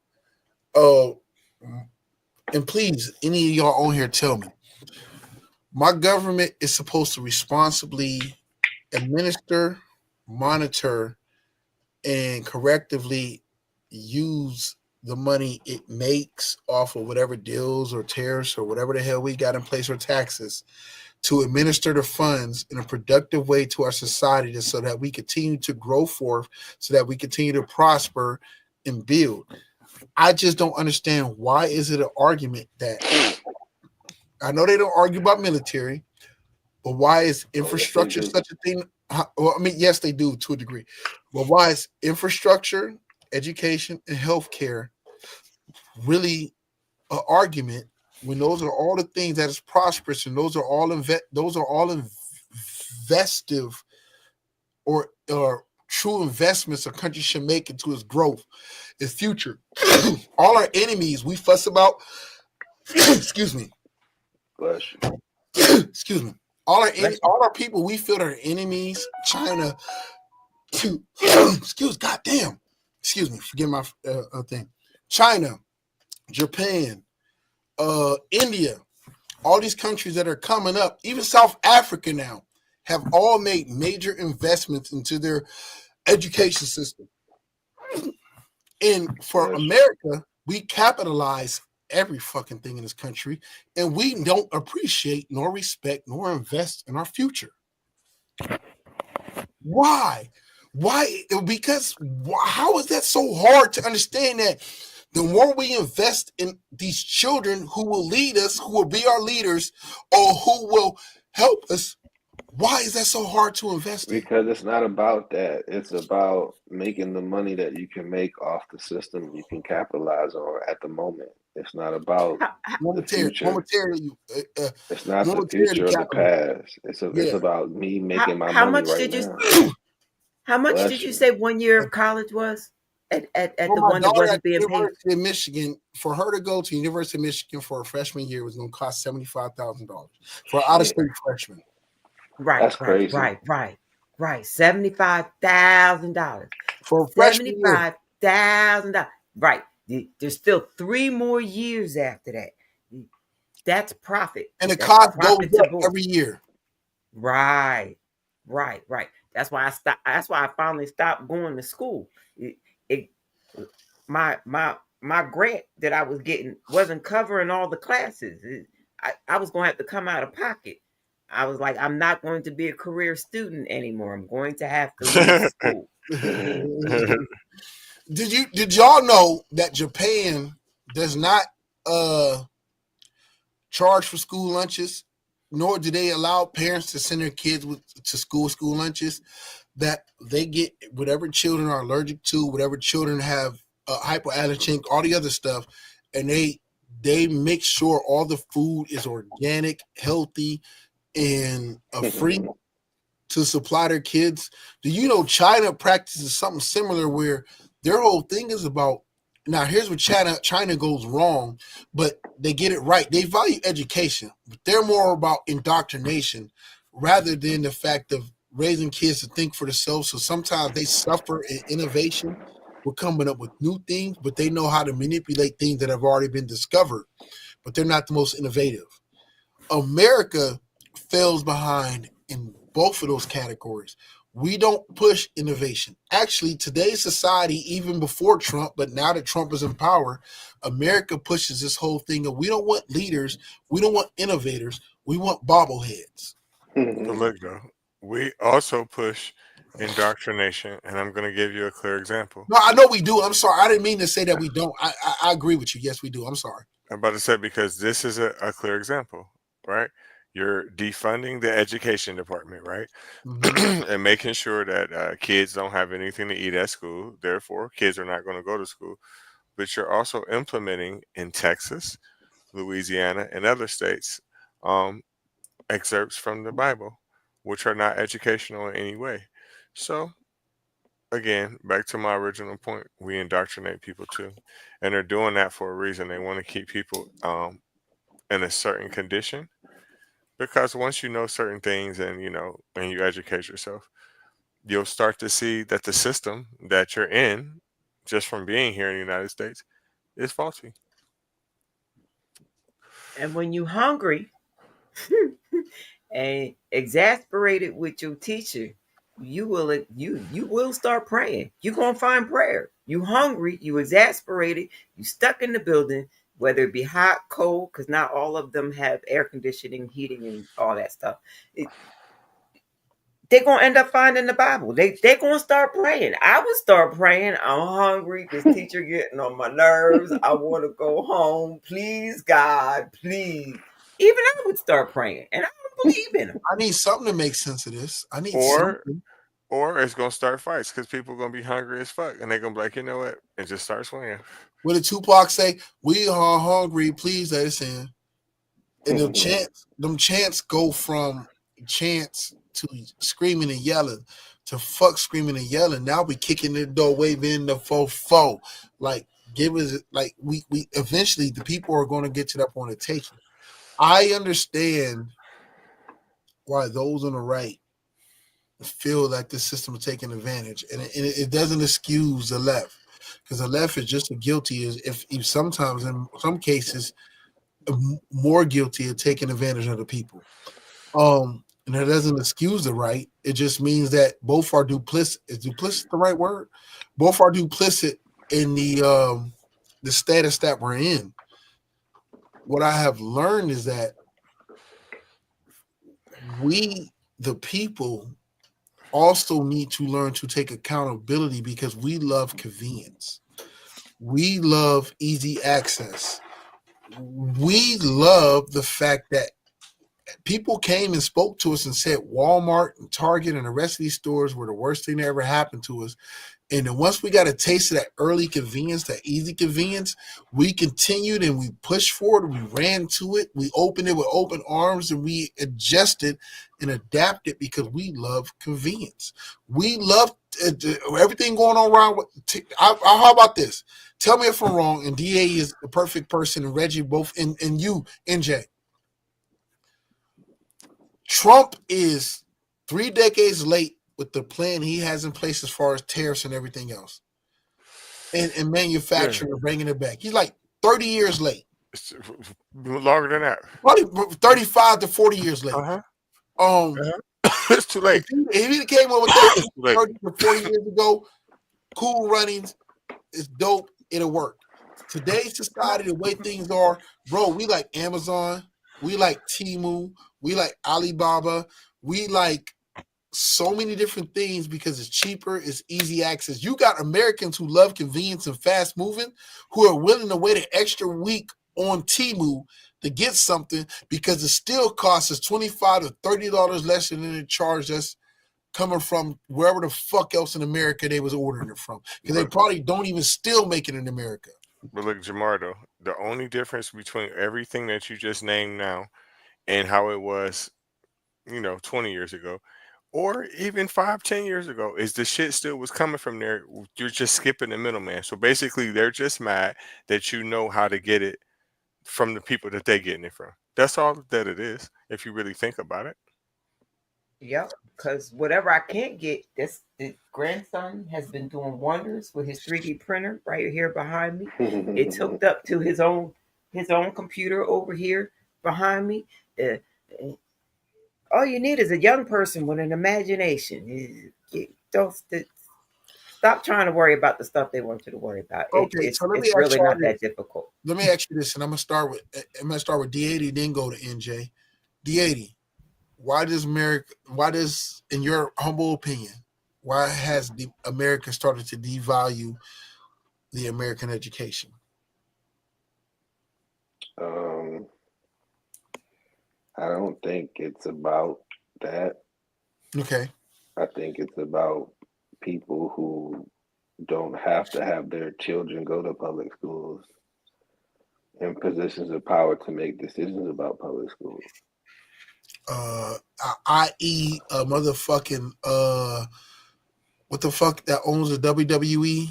And please, any of y'all on here, tell me. My government is supposed to responsibly administer, monitor, and correctively use the money it makes off of whatever deals or tariffs or whatever the hell we got in place or taxes to administer the funds in a productive way to our society so that we continue to grow forth, so that we continue to prosper and build. I just don't understand, why is it an argument that I know they don't argue about military, but why is infrastructure such a thing? Well, I mean, yes, they do to a degree, but why is infrastructure, education, and healthcare really an argument when those are all the things that is prosperous, and those are all investive or true investments a country should make into its growth, its future. All our enemies we fuss about, excuse me, excuse me. All our people we feel are enemies. China, excuse me, forget my thing. China, Japan, India, all these countries that are coming up, even South Africa now, have all made major investments into their education system. And for America, we capitalize every fucking thing in this country, and we don't appreciate nor respect nor invest in our future. Why? Because how is that so hard to understand that the more we invest in these children who will lead us, who will be our leaders, or who will help us, why is that so hard to invest in? Because it's not about that. It's about making the money that you can make off the system you can capitalize on at the moment. It's not about the future. It's not the future or the past. It's about me making my money right now. How much did you say 1 year of college was at the one that wasn't being paid? University of Michigan, for her to go to University of Michigan for a freshman year was going to cost $75,000 for an out-of-state freshman. Right, that's crazy. Right. $75,000 for $75,000. Right. There's still 3 more years after that. That's profit, and the cost goes up every year. Right. That's why I stopped. That's why I finally stopped going to school. My grant that I was getting wasn't covering all the classes. I was going to have to come out of pocket. I was like, I'm not going to be a career student anymore. I'm going to have to leave school. Did y'all know that Japan does not charge for school lunches, nor do they allow parents to send their kids to school lunches? That they get whatever children are allergic to, whatever children have hypoallergenic, all the other stuff, and they make sure all the food is organic, healthy, and free to supply their kids. Do you know China practices something similar where their whole thing is about, now here's where China goes wrong, but they get it right. They value education, but they're more about indoctrination rather than the fact of raising kids to think for themselves. So sometimes they suffer in innovation. We're coming up with new things, but they know how to manipulate things that have already been discovered, but they're not the most innovative. America fails behind in both of those categories. We don't push innovation. Actually, today's society, even before Trump, but now that Trump is in power, America pushes this whole thing of we don't want leaders, we don't want innovators, we want bobbleheads. But look, though, we also push indoctrination, and I'm going to give you a clear example. No, I know we do. I'm sorry. I didn't mean to say that we don't. I agree with you. Yes, we do. I'm sorry. I'm about to say, because this is a clear example, right? You're defunding the education department, right? Mm-hmm. And making sure that kids don't have anything to eat at school. Therefore, kids are not going to go to school. But you're also implementing in Texas, Louisiana, and other states excerpts from the Bible, which are not educational in any way. So, again, back to my original point, we indoctrinate people too. And they're doing that for a reason. They want to keep people in a certain condition. Because once you know certain things and you educate yourself, you'll start to see that the system that you're in, just from being here in the United States, is faulty. And when you're hungry and exasperated with your teacher, you will start praying. You're gonna find prayer. You hungry, you exasperated, you stuck in the building, whether it be hot, cold, because not all of them have air conditioning, heating, and all that stuff. They're gonna end up finding the Bible. They're gonna start praying. I would start praying. I'm hungry. This teacher getting on my nerves. I want to go home. Please, God, please. Even I would start praying, and I don't believe in him. I need something to make sense of this. I need something. Or it's gonna start fights because people are gonna be hungry as fuck, and they're gonna be like, you know what, and just start swinging. What did Tupac say? We are hungry. Please let us in. And them chants go from chants to screaming and yelling to fuck screaming and yelling. Now we kicking the door, waving the fofo. Like, give us, like, we eventually the people are going to get to that point of taking. I understand why those on the right feel like the system is taking advantage, and it doesn't excuse the left, because the left is just as guilty as if sometimes in some cases more guilty of taking advantage of the people. And it doesn't excuse the right. It just means that both are duplicit. Is duplicit the right word? Both are duplicit in the status that we're in. What I have learned is that we, the people, also need to learn to take accountability, because we love convenience. We love easy access. We love the fact that people came and spoke to us and said Walmart and Target and the rest of these stores were the worst thing that ever happened to us. And then once we got a taste of that early convenience, that easy convenience, we continued and we pushed forward. We ran to it. We opened it with open arms, and we adjusted and adapted because we love convenience. We love everything going on around. How about this? Tell me if I'm wrong, and DA is the perfect person, and Reggie both, and you, NJ. Trump is 3 decades late with the plan he has in place as far as tariffs and everything else, and manufacturing and bringing it back. He's like 30 years late. It's longer than that. Probably 35 to 40 years late. It's too late. If he came over with 30 to 40 years ago, cool runnings, it's dope, it'll work. Today's society, the way things are, bro, we like Amazon, we like Temu, we like Alibaba, we like so many different things because it's cheaper, it's easy access. You got Americans who love convenience and fast moving, who are willing to wait an extra week on Temu to get something because it still costs us $25 to $30 less than it charged us coming from wherever the fuck else in America they was ordering it from, because they probably don't even still make it in America. But look, Jamardo, the only difference between everything that you just named now and how it was, 20 years ago, or even 5-10 years ago, is the shit still was coming from there. You're just skipping the middleman. So basically, they're just mad that you know how to get it from the people that they're getting it from. That's all that it is, if you really think about it. Yep, because whatever I can't get, the grandson has been doing wonders with his 3D printer right here behind me. It's hooked up to his own computer over here behind me. All you need is a young person with an imagination. Stop trying to worry about the stuff they want you to worry about. Okay, it's really not that difficult. Let me ask you this, and I'm gonna start with D80, then go to NJ. D80. Why does, in your humble opinion, why has America started to devalue the American education? I don't think it's about that. Okay. I think it's about people who don't have to have their children go to public schools in positions of power to make decisions about public schools. I.e. motherfucking what the fuck that owns the WWE?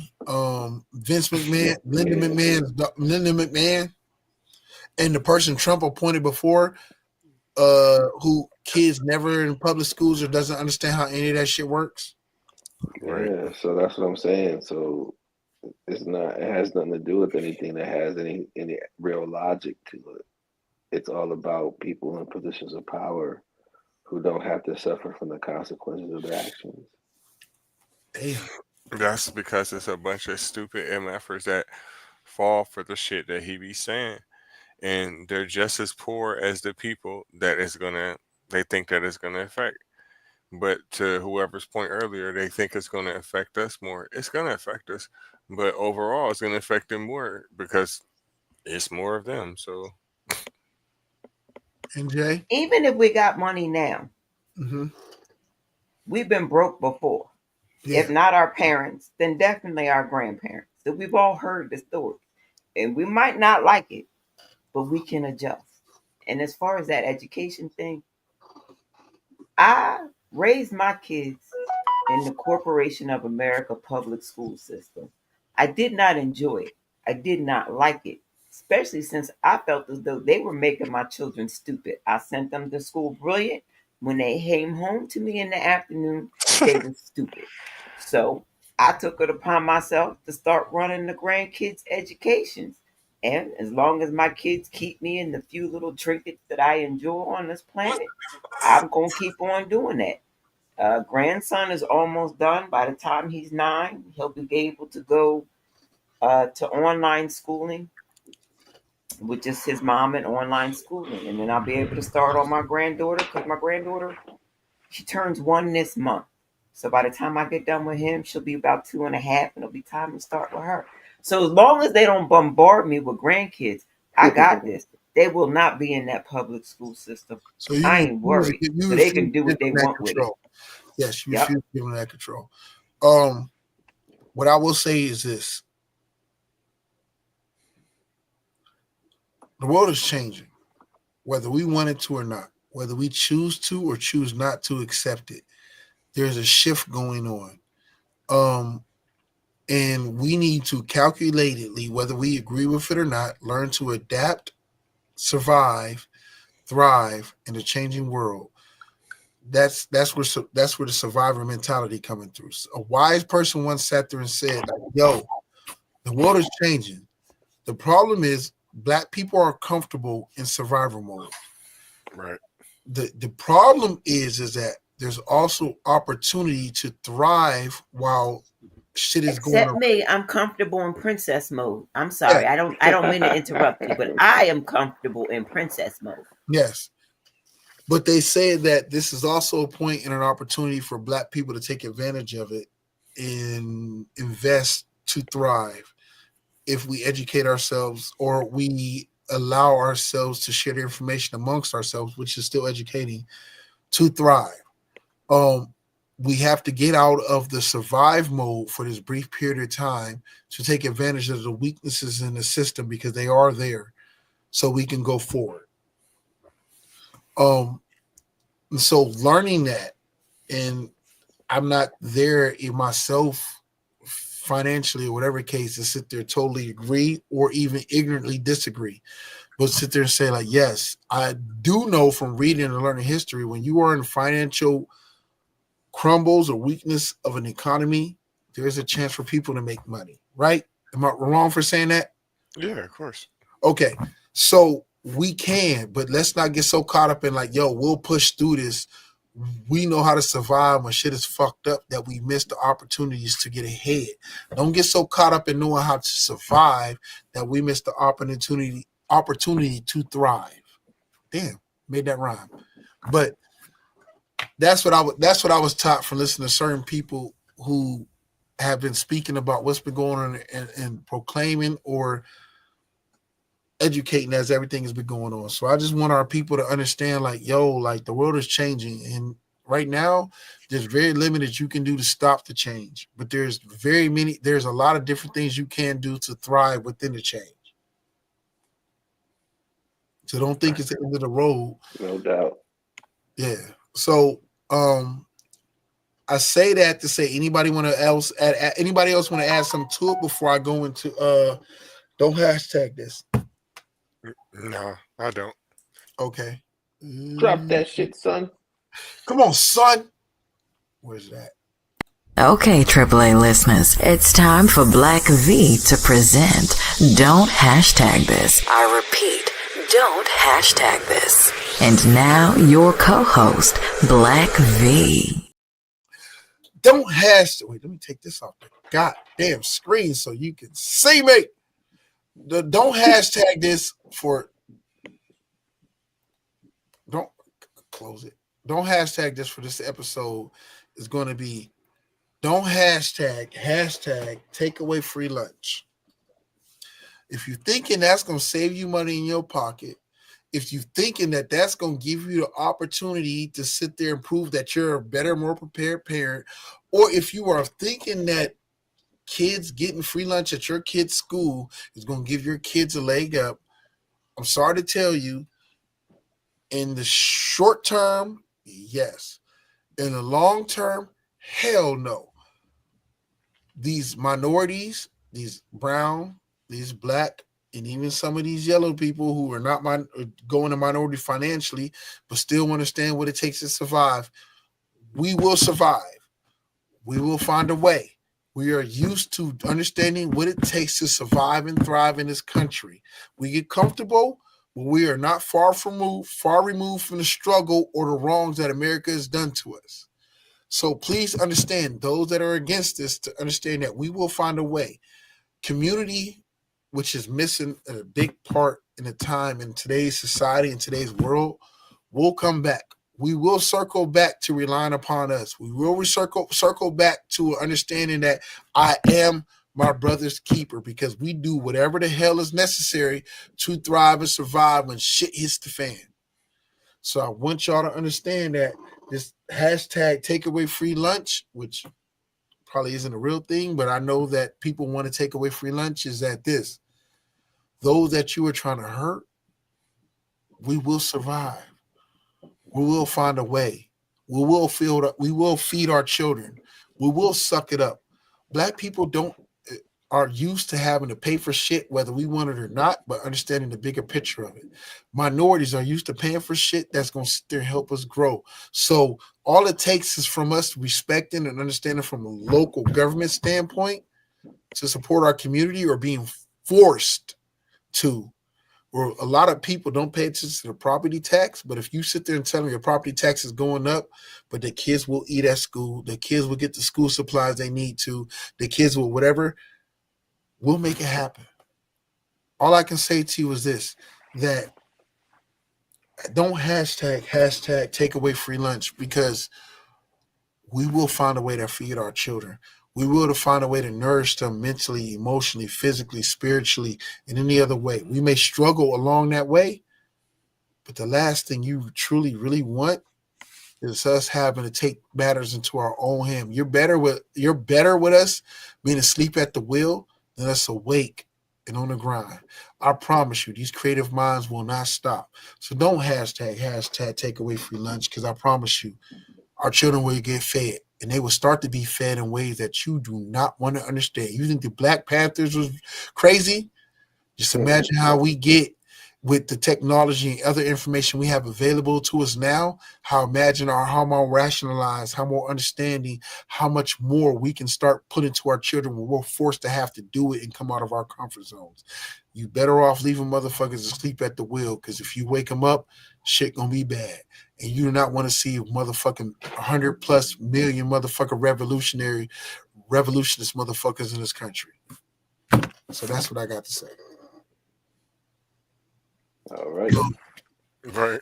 Vince McMahon, Linda McMahon, and the person Trump appointed before, who kids never in public schools or doesn't understand how any of that shit works. Right. Yeah, so that's what I'm saying. So it's not. It has nothing to do with anything that has any real logic to it. It's all about people in positions of power who don't have to suffer from the consequences of their actions. Damn. That's because it's a bunch of stupid MFers that fall for the shit that he be saying, and they're just as poor as the people that is gonna. They think that it's gonna affect. But to whoever's point earlier, they think it's gonna affect us more. It's gonna affect us, but overall, it's gonna affect them more because it's more of them. So, NJ, even if we got money now, mm-hmm. we've been broke before. Yeah. If not our parents, then definitely our grandparents. So we've all heard the story. And we might not like it, but we can adjust. And as far as that education thing, I raised my kids in the Corporation of America public school system. I did not enjoy it. I did not like it, especially since I felt as though they were making my children stupid. I sent them to school brilliant. When they came home to me in the afternoon, they were stupid. So I took it upon myself to start running the grandkids' educations. And as long as my kids keep me in the few little trinkets that I enjoy on this planet, I'm going to keep on doing that. Grandson is almost done. By the time he's 9, he'll be able to go to online schooling with just his mom and online schooling. And then I'll be able to start on my granddaughter because my granddaughter, she turns 1 this month. So by the time I get done with him, she'll be about 2.5, and it'll be time to start with her. So as long as they don't bombard me with grandkids, I got this. They will not be in that public school system. So I ain't worried. So they can do what they want with it. Yes, you refuse to give them that control. What I will say is this. The world is changing, whether we want it to or not, whether we choose to or choose not to accept it. There's a shift going on. And we need to calculatedly, whether we agree with it or not, learn to adapt, survive, thrive in a changing world. That's where the survivor mentality coming through. A wise person once sat there and said, "Yo, the world is changing. The problem is Black people are comfortable in survival mode. Right. The problem is that there's also opportunity to thrive while shit is going on. Except me, I'm comfortable in princess mode. I'm sorry, yeah. I don't mean to interrupt you, but I am comfortable in princess mode. Yes. But they say that this is also a point and an opportunity for Black people to take advantage of it and invest to thrive if we educate ourselves or we allow ourselves to share the information amongst ourselves, which is still educating, to thrive. We have to get out of the survive mode for this brief period of time to take advantage of the weaknesses in the system because they are there so we can go forward. And so learning that, and I'm not there in myself financially or whatever case to sit there totally agree or even ignorantly disagree, but sit there and say like, yes, I do know from reading and learning history, when you are in financial crumbles or weakness of an economy, there's a chance for people to make money, right? Am I wrong for saying that? Yeah, of course. Okay, so we can, but let's not get so caught up in like, yo, we'll push through this. We know how to survive when shit is fucked up that we miss the opportunities to get ahead. Don't get so caught up in knowing how to survive that we miss the opportunity to thrive. Damn, made that rhyme. But that's what I was taught from listening to certain people who have been speaking about what's been going on and proclaiming or educating as everything has been going on. So I just want our people to understand like, yo, like the world is changing. And right now there's very limited you can do to stop the change, but there's a lot of different things you can do to thrive within the change. So don't think it's the end of the road. No doubt. Yeah. So, I say that to say anybody else want to add something to it before I go into don't hashtag this. No, I don't. Okay. Drop that shit, son. Come on, son. Where's that? Okay, AAA listeners, it's time for Black V to present Don't Hashtag This. I repeat, don't hashtag this. And now your co-host, Black V. Don't hashtag. Wait, let me take this off the goddamn screen so you can see me. Don't hashtag this for. Don't close it. Don't hashtag this for this episode. Is going to be. Don't hashtag take away free lunch. If you're thinking that's going to save you money in your pocket, if you're thinking that that's going to give you the opportunity to sit there and prove that you're a better, more prepared parent, or if you are thinking that kids getting free lunch at your kid's school is going to give your kids a leg up, I'm sorry to tell you, in the short term, yes. In the long term, hell no. These minorities, these brown, these black, and even some of these yellow people who are not going to minority financially, but still understand what it takes to survive, we will survive. We will find a way. We are used to understanding what it takes to survive and thrive in this country. We get comfortable, but we are not far removed from the struggle or the wrongs that America has done to us. So please understand, those that are against this, to understand that we will find a way. Community, which is missing a big part in the time in today's society, in today's world, will come back. We will circle back to relying upon us. We will circle back to understanding that I am my brother's keeper, because we do whatever the hell is necessary to thrive and survive when shit hits the fan. So I want y'all to understand that this hashtag take away free lunch, which probably isn't a real thing, but I know that people want to take away free lunch, is that this. Those that you are trying to hurt, we will survive. We will find a way. We will feed our children. We will suck it up. Black people are used to having to pay for shit, whether we want it or not, but understanding the bigger picture of it. Minorities are used to paying for shit that's going to sit there and help us grow. So all it takes is from us respecting and understanding from a local government standpoint to support our community, or being forced to. Or a lot of people don't pay attention to the property tax, but if you sit there and tell them your property tax is going up, but the kids will eat at school, the kids will get the school supplies they need to, the kids will whatever, we'll make it happen. All I can say to you is this, that don't hashtag take away free lunch, because we will find a way to feed our children. We will find a way to nourish them mentally, emotionally, physically, spiritually, in any other way. We may struggle along that way, but the last thing you truly, really want is us having to take matters into our own hand. You're better with us being asleep at the wheel than us awake and on the grind. I promise you, these creative minds will not stop. So don't hashtag take away free lunch, because I promise you, our children will get fed, and they will start to be fed in ways that you do not want to understand. You think the Black Panthers was crazy? Just imagine how we get with the technology and other information we have available to us now, how more rationalized, how more understanding, how much more we can start putting to our children when we're forced to have to do it and come out of our comfort zones. You better off leaving motherfuckers asleep at the wheel, because if you wake them up, shit gonna be bad. And you do not want to see motherfucking 100+ million motherfucking revolutionist motherfuckers in this country. So that's what I got to say. All right. Right.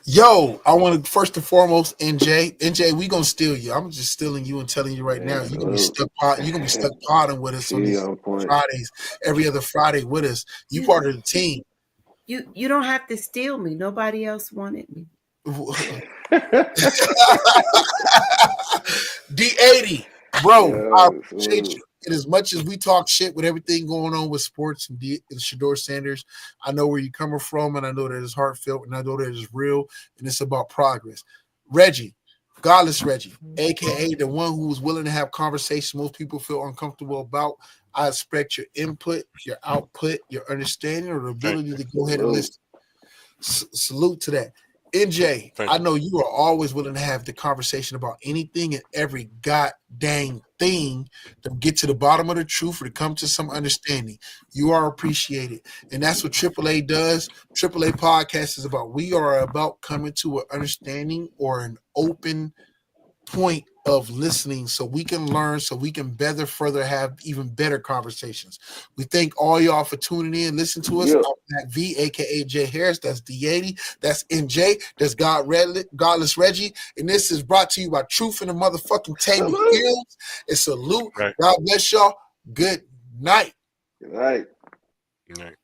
Yo, I want to first and foremost, NJ, we gonna steal you. I'm just stealing you and telling you right now, you're gonna be stuck potting with us on these Fridays, every other Friday with us. You part of the team. You don't have to steal me. Nobody else wanted me. D80, bro, I appreciate you. And as much as we talk shit with everything going on with sports and Shedeur Sanders, I know where you're coming from, and I know that it's heartfelt, and I know that it's real, and it's about progress. Reggie, Godless Reggie, a.k.a. the one who was willing to have conversations most people feel uncomfortable about. I expect your input, your output, your understanding, or the ability to go ahead and listen. Salute to that. NJ, I know you are always willing to have the conversation about anything and every goddamn thing to get to the bottom of the truth or to come to some understanding. You are appreciated. And that's what AAA does. AAA podcast is about. We are about coming to an understanding or an open point of listening so we can learn, so we can further have even better conversations. We thank all y'all for tuning in, listen to us. I'm Black V, aka Jay Harris. That's D80. That's NJ. That's Godless Reggie. And this is brought to you by Truth in the motherfucking Table Hills. And salute. Right. God bless y'all. Good night. Good night. Good night.